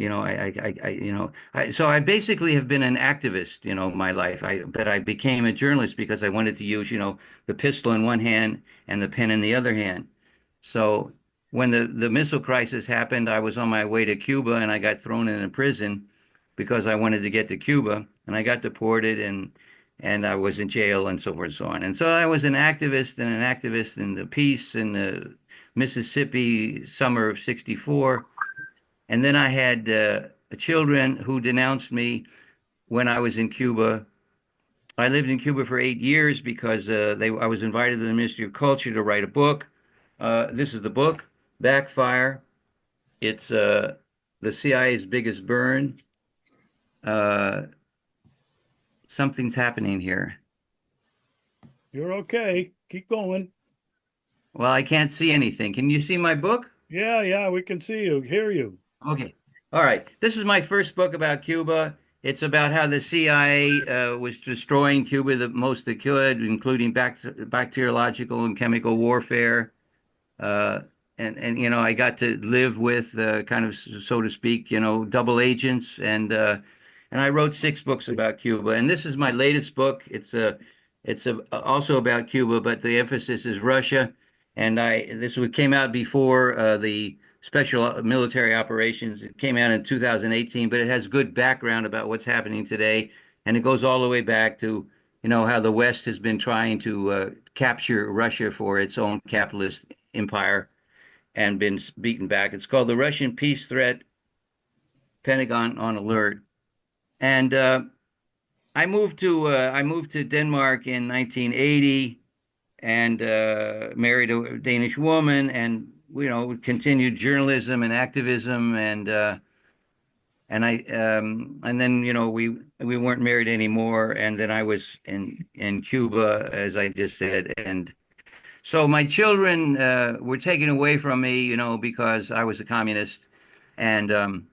so I basically have been an activist, my life. But I became a journalist because I wanted to use, the pistol in one hand and the pen in the other hand. So when the missile crisis happened, I was on my way to Cuba and I got thrown in a prison because I wanted to get to Cuba, and I got deported and I was in jail and so forth and so on. And so I was an activist in the peace in the Mississippi summer of '64. And then I had children who denounced me when I was in Cuba. I lived in Cuba for 8 years because I was invited to the Ministry of Culture to write a book. This is the book, Backfire. It's the CIA's biggest burn. Something's happening here. You're okay. Keep going. Well, I can't see anything. Can you see my book? Yeah, we can see you, hear you. Okay. All right. This is my first book about Cuba. It's about how the CIA was destroying Cuba the most they could, including bacteriological and chemical warfare. Uh, and I got to live with kind of, so to speak, double agents, and I wrote 6 books about Cuba. And this is my latest book. It's also about Cuba, but the emphasis is Russia. And this came out before the special military operations. It came out in 2018, but it has good background about what's happening today, and it goes all the way back to how the West has been trying to capture Russia for its own capitalist empire and been beaten back. It's called The Russian Peace Threat, Pentagon on Alert. And I moved to Denmark in 1980 and married a Danish woman, and continued journalism and activism, and then we weren't married anymore, and then I was in Cuba, as I just said, and so my children were taken away from me, because I was a communist, and in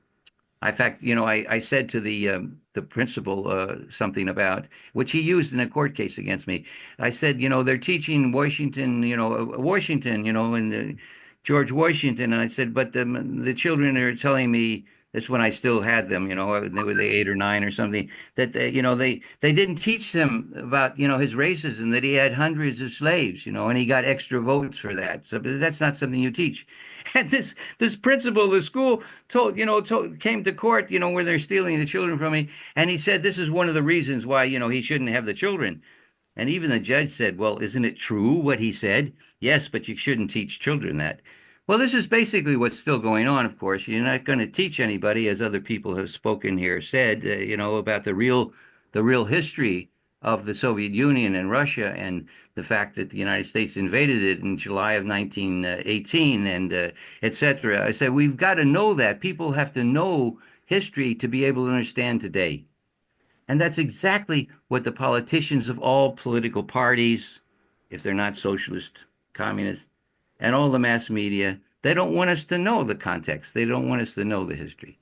fact, I said to the principal something about which he used in a court case against me. I said, they're teaching Washington, and George Washington, and I said, but the children are telling me this when I still had them, they were 8 or 9 or something, that they didn't teach them about his racism, that he had hundreds of slaves, and he got extra votes for that. So that's not something you teach. And this principal of the school came to court, where they're stealing the children from me, and he said this is one of the reasons why he shouldn't have the children. And even the judge said, well, isn't it true what he said? Yes, but you shouldn't teach children that. Well, this is basically what's still going on, of course. You're not going to teach anybody, as other people have spoken here, said, about the real history of the Soviet Union and Russia and the fact that the United States invaded it in July of 1918 and etc. I said, we've got to know that. People have to know history to be able to understand today. And that's exactly what the politicians of all political parties, if they're not socialist, communist, and all the mass media, they don't want us to know the context. They don't want us to know the history.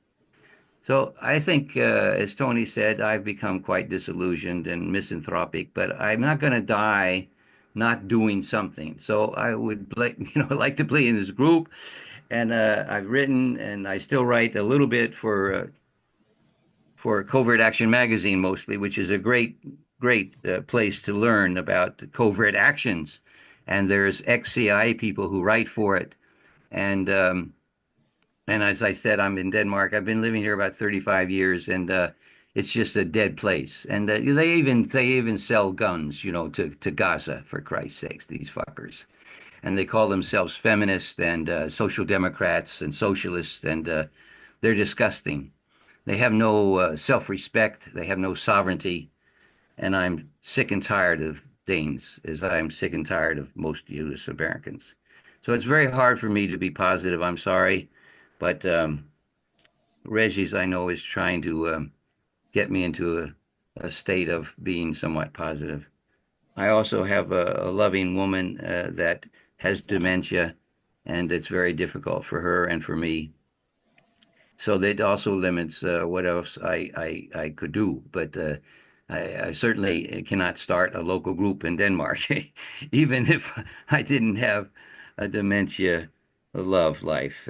So I think, as Tony said, I've become quite disillusioned and misanthropic, but I'm not going to die not doing something. So I would, like to play in this group, and I've written, and I still write a little bit for Covert Action Magazine mostly, which is a great place to learn about covert actions. And there's ex-CIA people who write for it, and as I said, I'm in Denmark. I've been living here about 35 years, and it's just a dead place. And they even sell guns, to Gaza, for Christ's sakes, these fuckers. And they call themselves feminists and social democrats and socialists, and they're disgusting. They have no self-respect. They have no sovereignty. And I'm sick and tired of Danes, as I'm sick and tired of most U.S. Americans. So it's very hard for me to be positive. I'm sorry. But Regis, I know, is trying to get me into a state of being somewhat positive. I also have a loving woman that has dementia, and it's very difficult for her and for me. So that also limits what else I could do. But I certainly cannot start a local group in Denmark, even if I didn't have a dementia love life.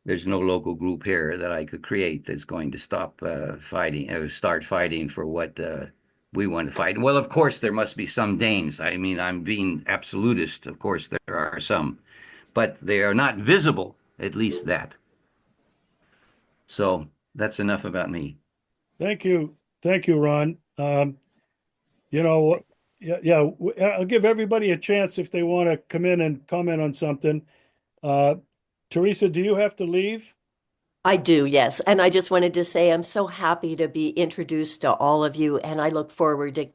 There's no local group here that I could create that's going to stop fighting or start fighting for what we want to fight. Well, of course, there must be some Danes. I mean, I'm being absolutist. Of course, there are some, but they are not visible, at least that. So that's enough about me. Thank you. Thank you, Ron. You know, yeah, I'll give everybody a chance if they want to come in and comment on something. Uh, Teresa, do you have to leave? I do, yes. And I just wanted to say I'm so happy to be introduced to all of you, and I look forward to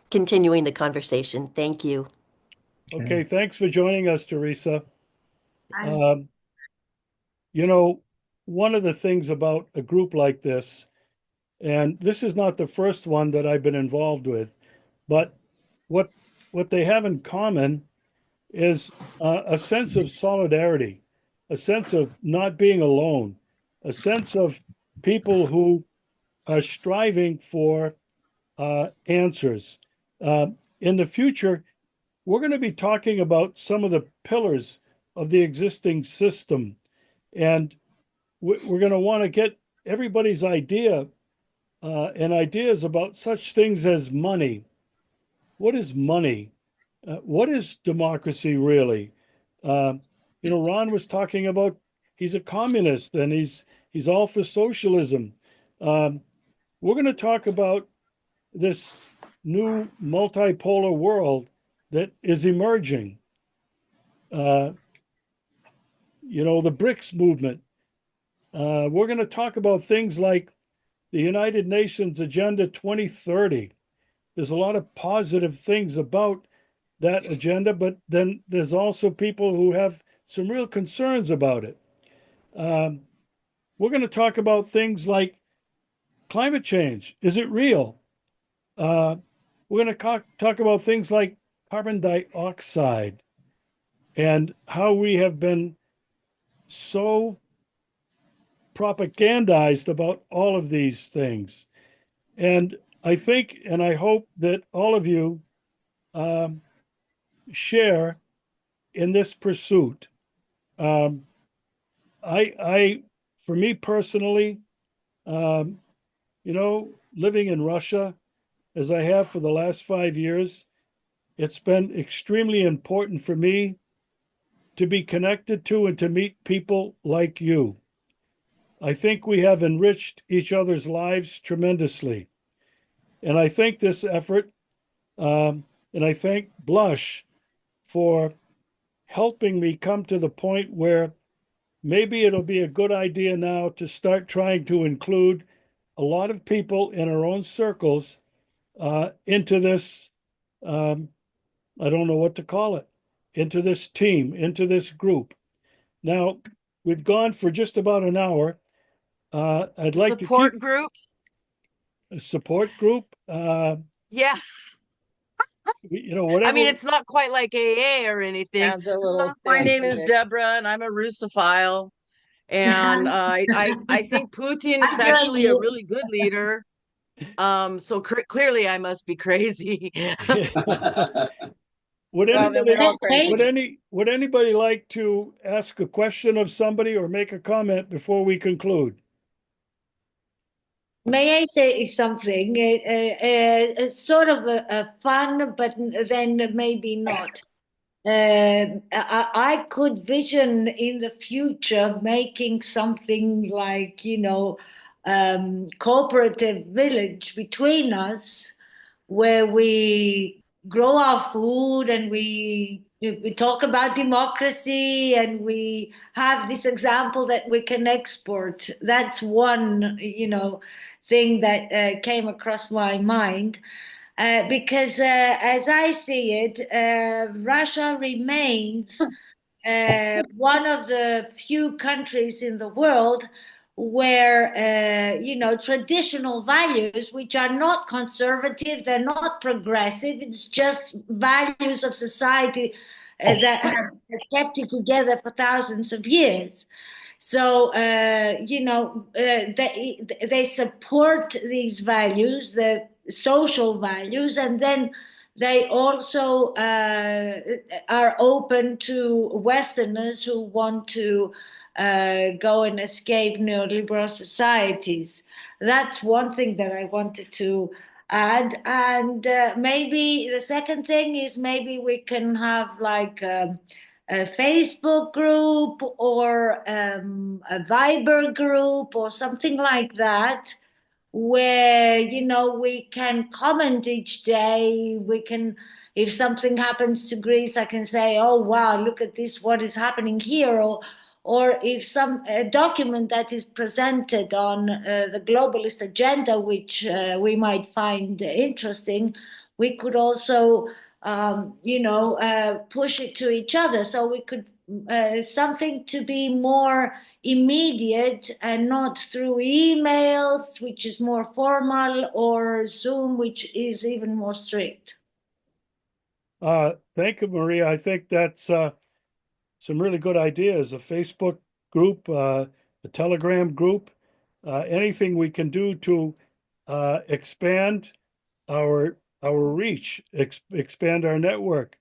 continuing the conversation. Thank you. Okay, thanks for joining us, Teresa. As Um, you know, one of the things about a group like this, and this is not the first one that I've been involved with, but what what they have in common is a sense of solidarity, a sense of not being alone, a sense of people who are striving for answers. In the future, we're going to be talking about some of the pillars of the existing system, and we're going to want to get everybody's idea and ideas about such things as money. What is money? What is democracy really? Uh, Ron was talking about he's a communist and he's all for socialism. Um, we're going to talk about this new multipolar world that is emerging. Uh, the BRICS movement. We're going to talk about things like the United Nations Agenda 2030. There's a lot of positive things about that agenda, but then there's also people who have some real concerns about it. Um, we're going to talk about things like climate change. Is it real? We're going to talk about things like carbon dioxide and how we have been so propagandized about all of these things. And I think and I hope that all of you um, share in this pursuit. Um, for me personally, um, living in Russia as I have for the last 5 years, it's been extremely important for me to be connected to and to meet people like you. I think we have enriched each other's lives tremendously. And I thank this effort, and I thank Blush for helping me come to the point where maybe it'll be a good idea now to start trying to include a lot of people in our own circles into this, I don't know what to call it, into this team, into this group. Now, we've gone for just about an hour. I'd like to keep Support group. a support group, Yeah. I whatever. mean, it's not quite like AA or anything. Sounds a little My name is therapeutic. Deborah, and I'm a Russophile. And I think Putin is I join actually a you. really good leader. So clearly, I must be crazy. Would Well, then we're anybody all May, crazy. would anybody like to ask a question of somebody or make a comment before we conclude? may I say something? Sort of a fun, but then maybe not. I could vision in the future making something like, cooperative village between us where we grow our food and we talk about democracy and we have this example that we can export. That's one, thing that came across my mind. Because as I see it, Russia remains one of the few countries in the world where traditional values, which are not conservative, they're not progressive, it's just values of society that have kept it together for thousands of years. So, they support these values, the social values, and then they also are open to Westerners who want to go and escape neoliberal societies. That's one thing that I wanted to add. And maybe the second thing is maybe we can have like a Facebook group or a Viber group or something like that, where we can comment each day. We can, if something happens to Greece, I can say, "Oh wow, look at this! What is happening here?" Or if some document that is presented on the globalist agenda, which we might find interesting, we could also push it to each other, so we could something to be more immediate and not through emails, which is more formal, or Zoom, which is even more strict. Thank you, Maria. I think that's some really good ideas. A Facebook group, a Telegram group, anything we can do to expand our reach, expand our network.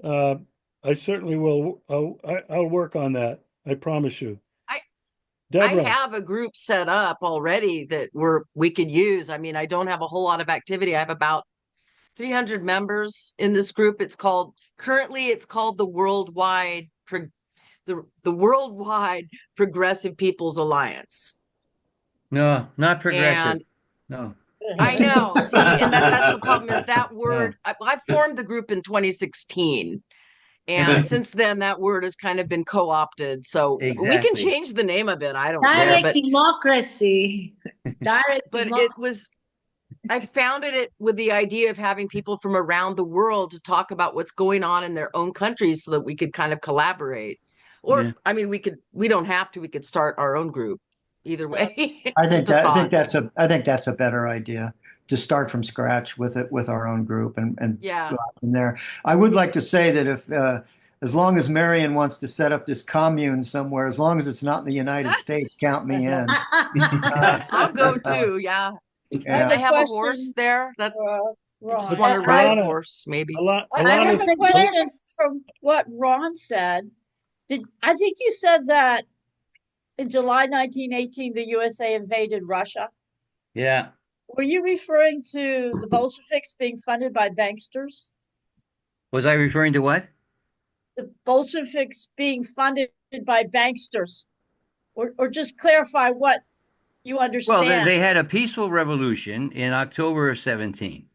Uh, I certainly will. I'll work on that. I promise you. I I Deborah, have a group set up already that we could use. I mean, I don't have a whole lot of activity. I have about 300 members in this group. It's called the Worldwide Progressive People's Alliance. No, not progressive. And No. I know, see, and that's the problem is that No. word. I formed the group in 2016. And since then, that word has kind of been co-opted. So we can Exactly. change the name of it. I don't care. Direct Yes. democracy. Direct But democracy. I founded it with the idea of having people from around the world to talk about what's going on in their own countries so that we could kind of collaborate. Yeah. Or, I mean, we don't have to, we could start our own group. Either way, I think just a that thought. I think that's a better idea to start from scratch with it with our own group and Yeah. go out from there. I would like to say that if as long as Marion wants to set up this commune somewhere, as long as it's not in the United States, count me in. I'll go too. Yeah. I have They a have a horse question, there that I just Ron. want to ride a Alana, horse, maybe. I have Alana, a question from what Ron said. I think you said that in July 1918 the USA invaded Russia? Yeah. Were you referring to the Bolsheviks being funded by banksters? Was I referring to what? The Bolsheviks being funded by banksters? Or just clarify what you Well, they understand. had a peaceful revolution in October of 17.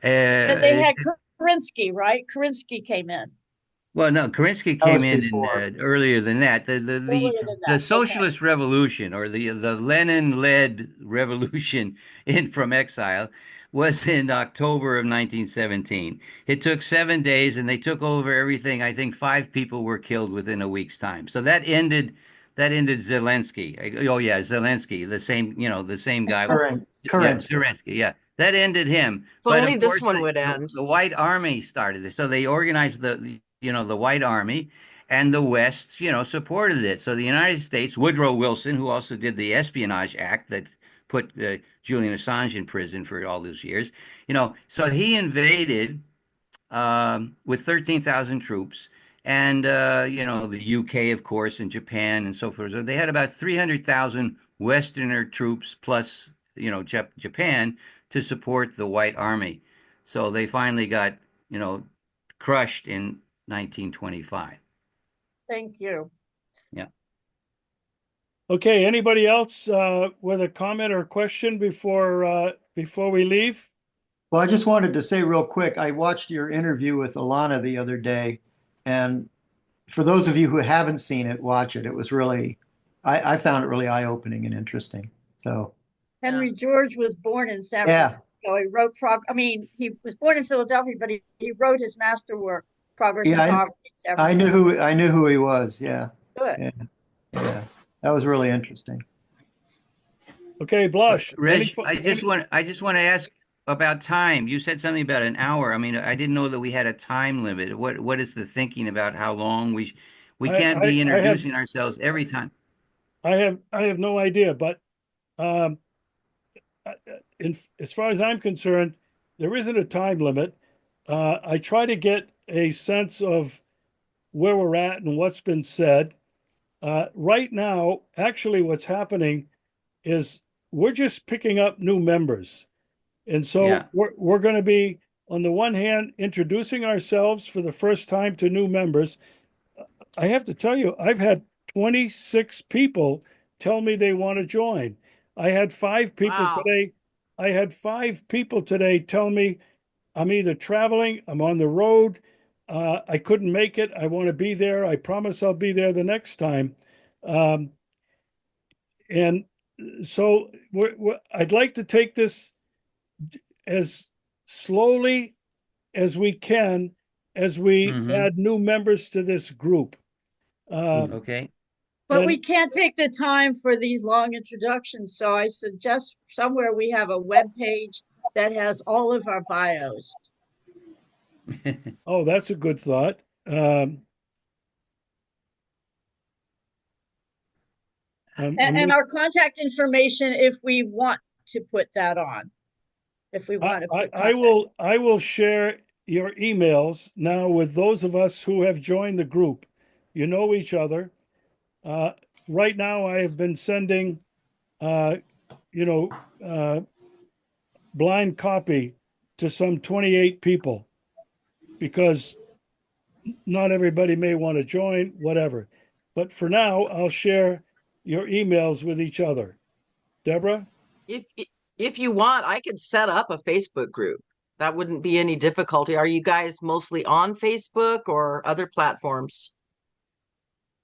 And they Uh, had Kerensky, right? Kerensky came in well, no, Kerensky That came was in before. Earlier than that. earlier than The that. Okay. socialist revolution, or the Lenin-led revolution in from exile, was in October of 1917. It took 7 days, and they took over everything. I think 5 people were killed within a week's time. So that ended Zelensky. Oh yeah, Zelensky, the same guy. Yeah, Current. Zelensky. Yeah, that ended him. If But only of this course, one the, would the, end. the White Army started this. So they organized the White Army, and the West, supported it. So the United States, Woodrow Wilson, who also did the Espionage Act that put Julian Assange in prison for all those years, so he invaded with 13,000 troops. And, the UK, of course, and Japan and so forth. So they had about 300,000 Westerner troops plus, Japan to support the White Army. So they finally got, you know, crushed in 1925. Thank you. Yeah. Okay, anybody else with a comment or question before we leave? Well, I just wanted to say real quick, I watched your interview with Alana the other day, and for those of you who haven't seen it, watch it. It was really, I found it really eye-opening and interesting. So, Henry George was born in San yeah, Francisco. He wrote he was born in Philadelphia, but he wrote his masterwork, Progress yeah, and Poverty in San I knew Francisco. who he was. Yeah, Good. yeah, yeah. That was really interesting. Okay, Blush. Reg, I just want to ask about time. You said something about an hour. I mean, I didn't know that we had a time limit. What is the thinking about how long we I, can't be I have introducing ourselves every time. I have no idea, but um, as far as I'm concerned, there isn't a time limit. I try to get a sense of where we're at and what's been said. Right now, actually, what's happening is we're just picking up new members. And so Yeah. we're going to be, on the one hand, introducing ourselves for the first time to new members. I have to tell you, I've had 26 people tell me they want to join. I had five people Wow. today. I had 5 people today tell me I'm either traveling, I'm on the road, I couldn't make it, I want to be there. I promise I'll be there the next time. Um, and so I'd like to take this as slowly as we can as we Mm-hmm. add new members to this group. Okay. But we And can't take the time for these long introductions. So I suggest somewhere we have a web page that has all of our bios. oh, that's a good thought. And our contact information if we want to put that on. If we want to put contact. I will share your emails now with those of us who have joined the group. You know each other. Uh, right now, I have been sending, uh, you know, blind copy to some 28 people because not everybody may want to join, whatever. But for now, I'll share your emails with each other. Deborah? If if you want, I could set up a Facebook group. That wouldn't be any difficulty. Are you guys mostly on Facebook or other platforms?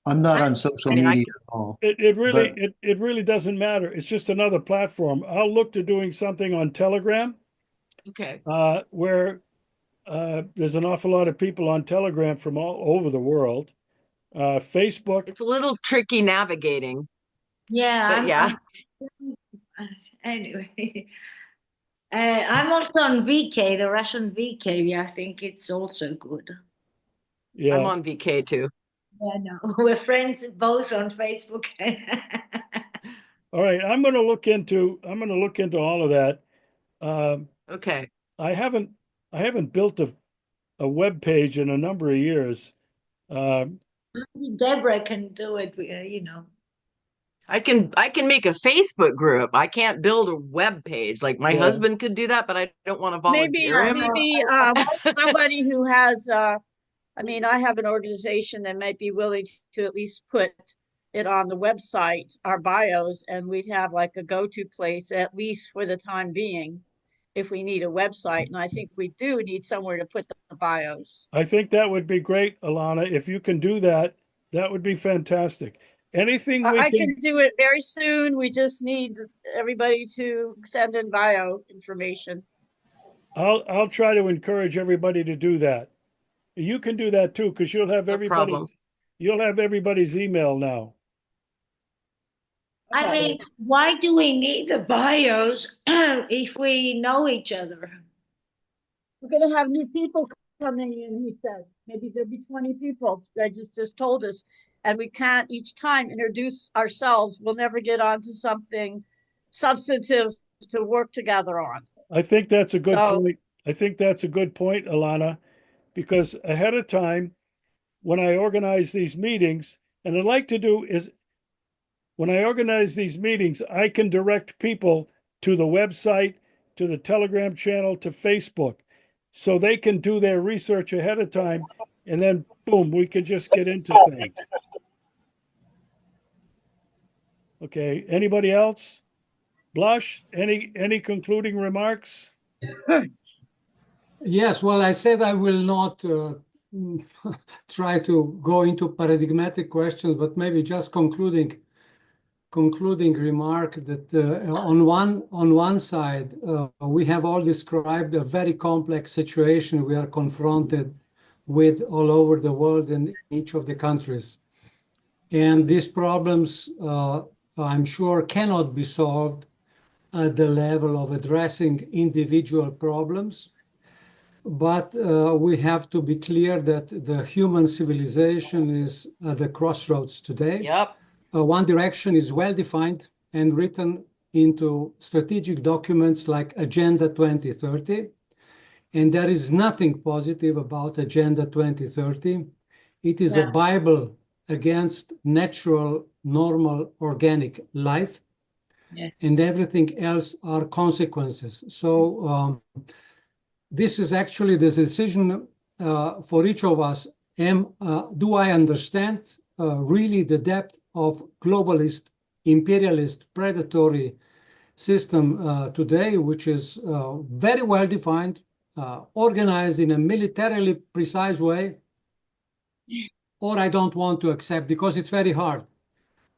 I'm not on I social mean, I media at all, Really but it really doesn't matter. It's just another platform. I'll look to doing something on Telegram, okay. where there's an awful lot of people on Telegram from all over the world. Facebook, It's a little tricky navigating, but Yeah, yeah. anyway. I'm also on VK, the Russian VK. I think it's also good. I'm yeah. on VK too. Yeah, no, we're friends both on Facebook. All right, I'm going to look into all of that. Um, Okay. I haven't built a web page in a number of years. Um, Deborah can do it, I can make a Facebook group. I can't build a web page. Like my yeah, husband could do that, but I don't want to Maybe volunteer Yeah, him. no, maybe somebody who has I have an organization that might be willing to at least put it on the website, our bios, and we'd have like a go-to place, at least for the time being, if we need a website. And I think we do need somewhere to put the bios. I think that would be great, Alana. If you can do that, that would be fantastic. Anything we I can, can do it very soon. We just need everybody to send in bio information. I'll try to encourage everybody to do that. You can do that too, because No problem. you'll have everybody's email now. I mean, why do we need the bios if we know each other? We're going to have new people coming in, he said. Maybe there'll be 20 people. Regis just told us. And we can't each time introduce ourselves. We'll never get onto something substantive to work together on. I think that's a good So, point. I think that's a good point, Alana, because ahead of time, when I organize these meetings, and I'd like to do is when I organize these meetings, I can direct people to the website, to the Telegram channel, to Facebook, so they can do their research ahead of time, and then boom, we can just get into things. Okay, anybody else? Blush, any concluding remarks? Yes, well, I said I will not try to go into paradigmatic questions, but maybe just concluding remark that on one side we have all described a very complex situation we are confronted with all over the world and each of the countries, and these problems I'm sure cannot be solved at the level of addressing individual problems, but we have to be clear that the human civilization is at the crossroads today. Yep. One direction is well defined and written into strategic documents like Agenda 2030. And there is nothing positive about Agenda 2030. It is a Bible against natural, normal, organic life. Yes. And everything else are consequences. So this is actually the decision for each of us. Do I understand really the depth of globalist, imperialist, predatory system today, which is very well defined, organized in a militarily precise way, or I don't want to accept because it's very hard.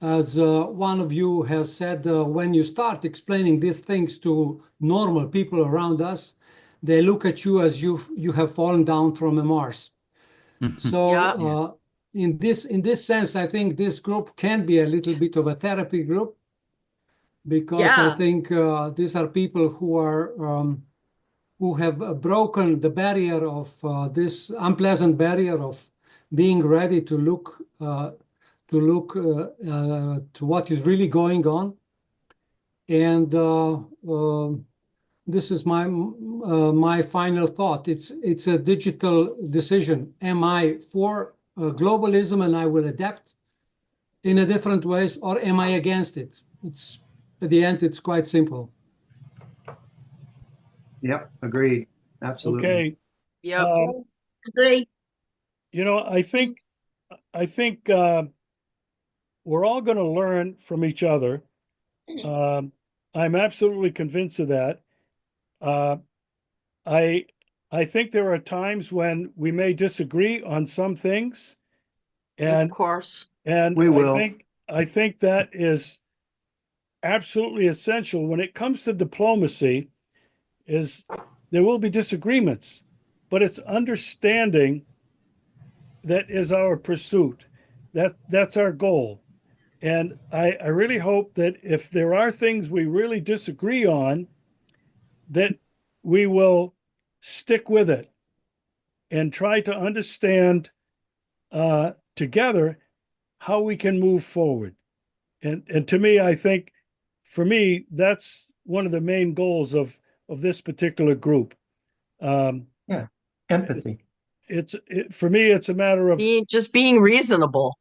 As one of you has said, when you start explaining these things to normal people around us, they look at you as you have fallen down from a Mars. So in this sense, I think this group can be a little bit of a therapy group, because I think these are people who have broken the barrier of this unpleasant barrier of being ready to look to what is really going on. And this is my final thought. It's a digital decision. Am I for globalism and I will adapt in a different ways, or am I against it? It's at the end, it's quite simple. Yep, agreed. Absolutely. Okay. Yep. Agree. I think we're all going to learn from each other. I'm absolutely convinced of that. I I think there are times when we may disagree on some things, Of and course. We will. I think that is absolutely essential when it comes to diplomacy. Is there will be disagreements, but it's understanding that is our pursuit. That's our goal. And I really hope that if there are things we really disagree on, that we will stick with it and try to understand together how we can move forward. And to me, I think for me, that's one of the main goals of this particular group. Yeah, empathy. For me, it's a matter of Being reasonable.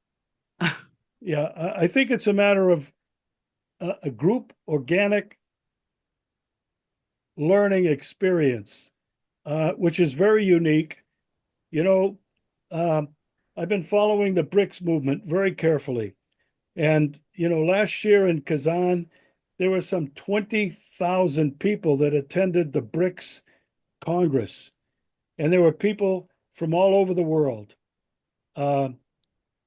yeah. I think it's a matter of a group organic learning experience, which is very unique. You know, I've been following the BRICS movement very carefully. And, last year in Kazan, there were some 20,000 people that attended the BRICS Congress. And there were people from all over the world. I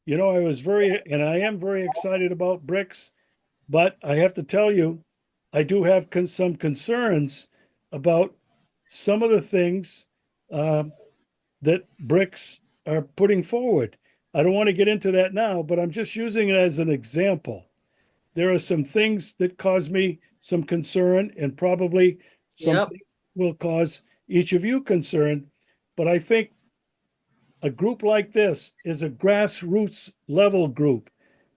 am very excited about BRICS, but I have to tell you, I do have some concerns about some of the things that BRICS are putting forward. I don't want to get into that now, but I'm just using it as an example. There are some things that cause me some concern, and probably Yep. something will cause each of you concern. But I think a group like this is a grassroots level group.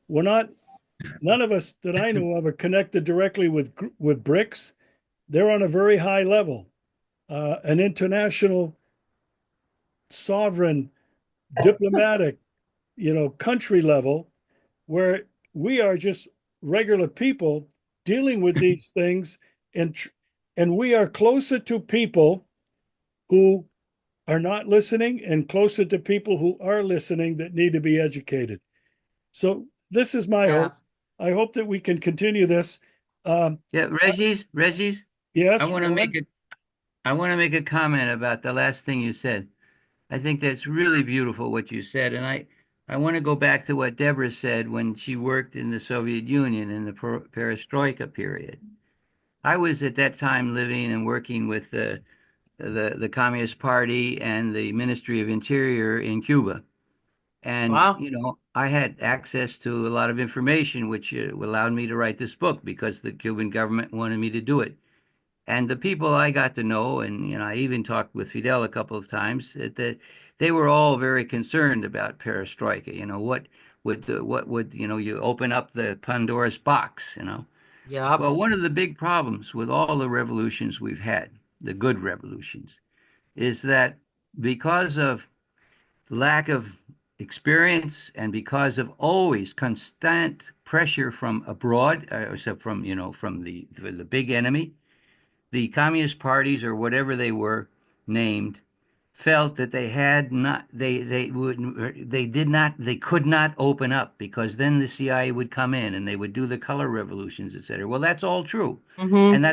We're not, none of us that I know of are connected directly with BRICS. They're on a very high level, an international, sovereign, diplomatic, country level, where we are just regular people dealing with these things, and and we are closer to people who are not listening and closer to people who are listening that need to be educated. So this is my Yeah. hope. I hope that we can continue this. Yeah, Regis, I Yes, want to make a I want to make a comment about the last thing you said. I think that's really beautiful what you said, and I want to go back to what Deborah said when she worked in the Soviet Union in the perestroika period. I was at that time living and working with the Communist Party and the Ministry of Interior in Cuba. And, Wow. I had access to a lot of information, which allowed me to write this book because the Cuban government wanted me to do it. And the people I got to know, and, I even talked with Fidel a couple of times, that they were all very concerned about perestroika. What would, you open up the Pandora's box. Yep. Well, one of the big problems with all the revolutions we've had, the good revolutions, is that because of lack of experience and because of always constant pressure from abroad, so from the big enemy, the communist parties or whatever they were named felt that they had not they could not open up because then the CIA would come in and they would do the color revolutions, etc. Well, that's all true. Mm-hmm. And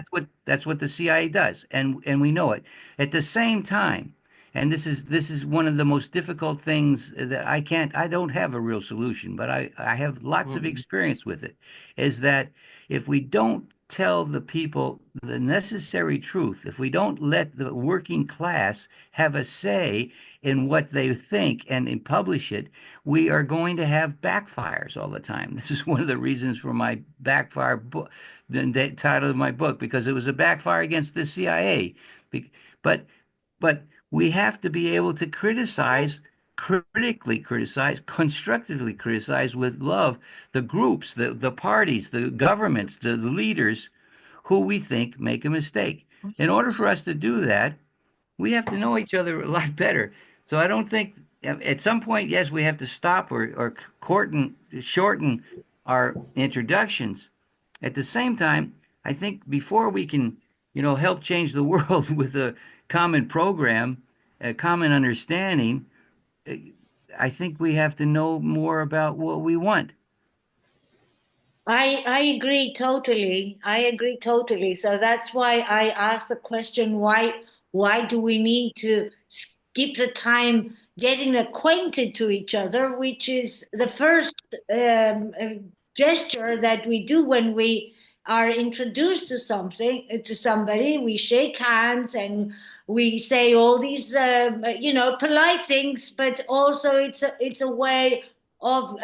that's what the CIA does. And we know it. At the same time, and this is one of the most difficult things that I don't have a real solution, but I have lots of experience with it, is that if we don't tell the people the necessary truth, if we don't let the working class have a say in what they think and publish it, we are going to have backfires all the time. This is one of the reasons for my backfire book, the title of my book, because it was a backfire against the CIA. But but we have to be able to critically criticize, constructively criticize with love the groups, the parties, the governments, the leaders who we think make a mistake. In order for us to do that, we have to know each other a lot better. So I don't think at some point, yes, we have to stop or shorten our introductions. At the same time, I think before we can, help change the world with a common program, a common understanding, uh, I think we have to know more about what we want. I agree totally. I agree totally. So that's why I asked the question, why do we need to skip the time getting acquainted to each other, which is the first gesture that we do when we are introduced to something, to somebody. We shake hands and we say all these polite things, but also it's a way of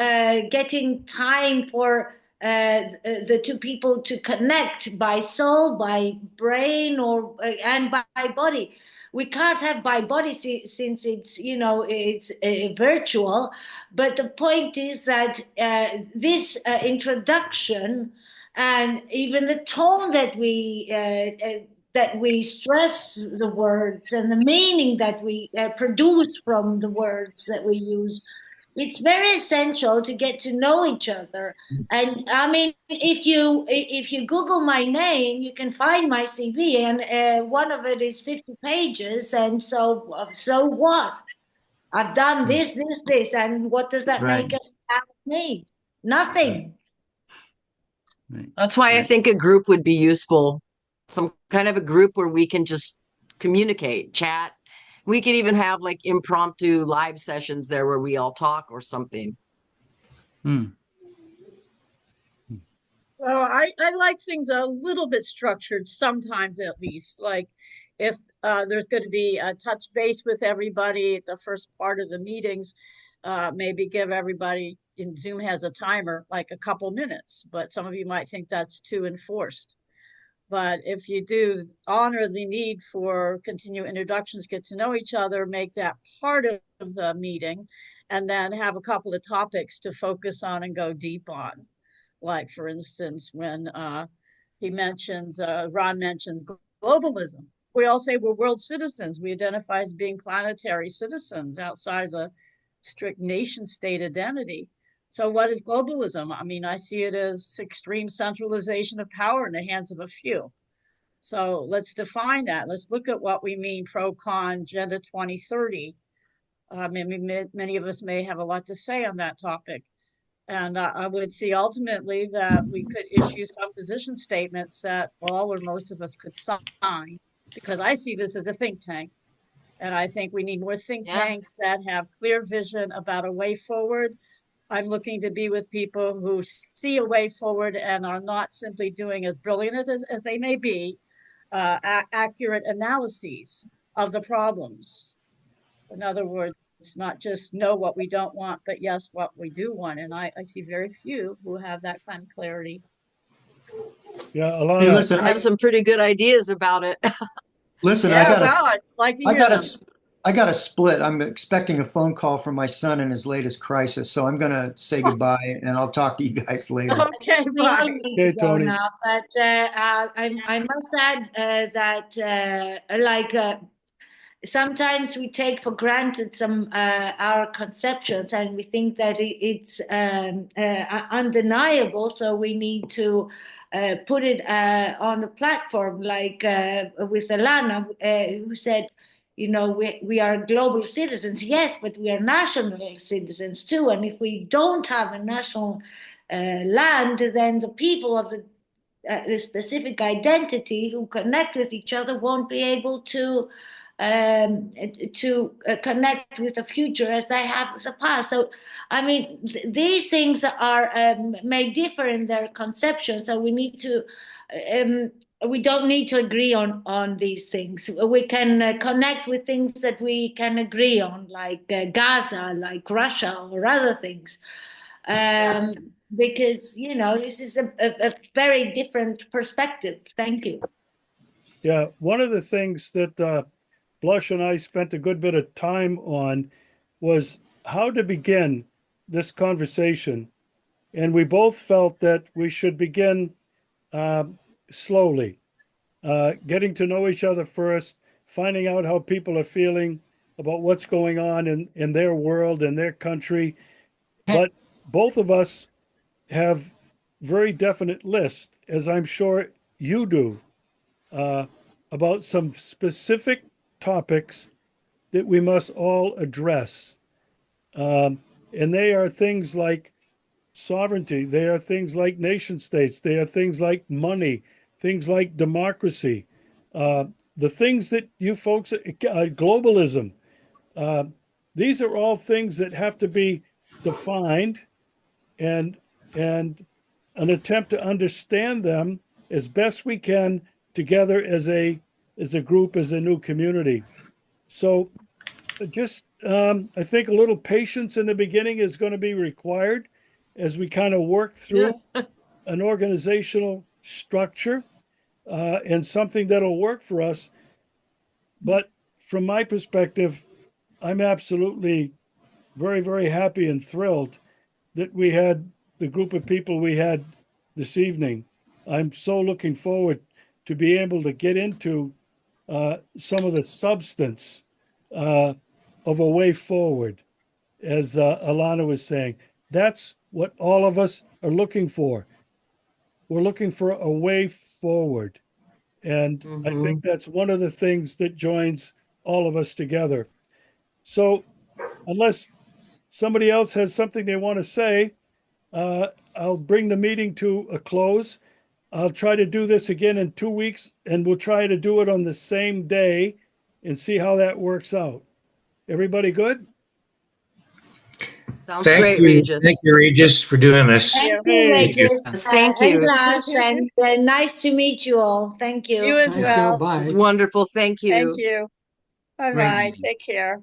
getting time for the two people to connect by soul, by brain, or and by body. We can't have by body since it's virtual. But the point is that this introduction and even the tone that we stress the words and the meaning that we produce from the words that we use, it's very essential to get to know each other. And I mean, if you Google my name, you can find my CV, and one of it is 50 pages. And so what? I've done this, and what does that Right. make it out of me? Nothing. Right. That's why I Right. think a group would be useful. Some kind of a group where we can just communicate, chat. We could even have like impromptu live sessions there where we all talk or something. Hmm. Well, I like things a little bit structured sometimes, at least. Like if there's going to be a touch base with everybody at the first part of the meetings. Maybe give everybody, in Zoom has a timer, like a couple minutes, but some of you might think that's too enforced. But if you do honor the need for continued introductions, get to know each other, make that part of the meeting, and then have a couple of topics to focus on and go deep on. Like, for instance, when Ron mentions globalism. We all say we're world citizens. We identify as being planetary citizens outside the strict nation state identity. So what is globalism? I mean, I see it as extreme centralization of power in the hands of a few. So let's define that. Let's look at what we mean pro-con Agenda 2030. Many of us may have a lot to say on that topic. And I would see ultimately that we could issue some position statements that all or most of us could sign, because I see this as a think tank. And I think we need more think tanks that have clear vision about a way forward. I'm looking to be with people who see a way forward and are not simply doing, as brilliant as they may be, accurate analyses of the problems. In other words, not just know what we don't want, but yes, what we do want. And I see very few who have that kind of clarity. Yeah, Hey, Alana, listen, I have some pretty good ideas about it. listen, Yeah, well, I'd like to hear them. I got a split. I'm expecting a phone call from my son in his latest crisis, so I'm going to say goodbye, and I'll talk to you guys later. Okay, We all bye. need Okay, to go Tony. now, but I must add that sometimes we take for granted some our conceptions, and we think that it's undeniable. So we need to put it on the platform, like with Alana, who said, you know, we are global citizens, yes, but we are national citizens too. And if we don't have a national land, then the people of the specific identity who connect with each other won't be able to connect with the future as they have with the past. So, I mean, these things are may differ in their conception. So we need to. We don't need to agree on these things. We can connect with things that we can agree on, like Gaza, like Russia, or other things. Because, you know, this is a very different perspective. Thank you. Yeah, one of the things that Blush and I spent a good bit of time on was how to begin this conversation. And we both felt that we should begin slowly, getting to know each other first, finding out how people are feeling about what's going on in their world, in their country. But both of us have very definite lists, as I'm sure you do, about some specific topics that we must all address. And they are things like sovereignty, they are things like nation states, they are things like money, things like democracy, the things that you folks, globalism, these are all things that have to be defined and an attempt to understand them as best we can together as a group, as a new community. So just I think a little patience in the beginning is going to be required as we kind of work through an organizational structure and something that'll work for us. But from my perspective, I'm absolutely very, very happy and thrilled that we had the group of people we had this evening. I'm so looking forward to be able to get into some of the substance of a way forward, as Alana was saying. That's what all of us are looking for. We're looking for a way forward. And I think that's one of the things that joins all of us together. So unless somebody else has something they want to say, I'll bring the meeting to a close. I'll try to do this again in 2 weeks, and we'll try to do it on the same day and see how that works out. Everybody good? Sounds Thank great, you. Thank Regis. you, Regis, for doing this. you. Thank you, Hey, Regis. Yes, thank And you. Lars, and nice to meet you all. Thank You you. as Thank you. well. It was Bye. wonderful. Thank Thank you. you. Bye Great bye. meeting. Take care.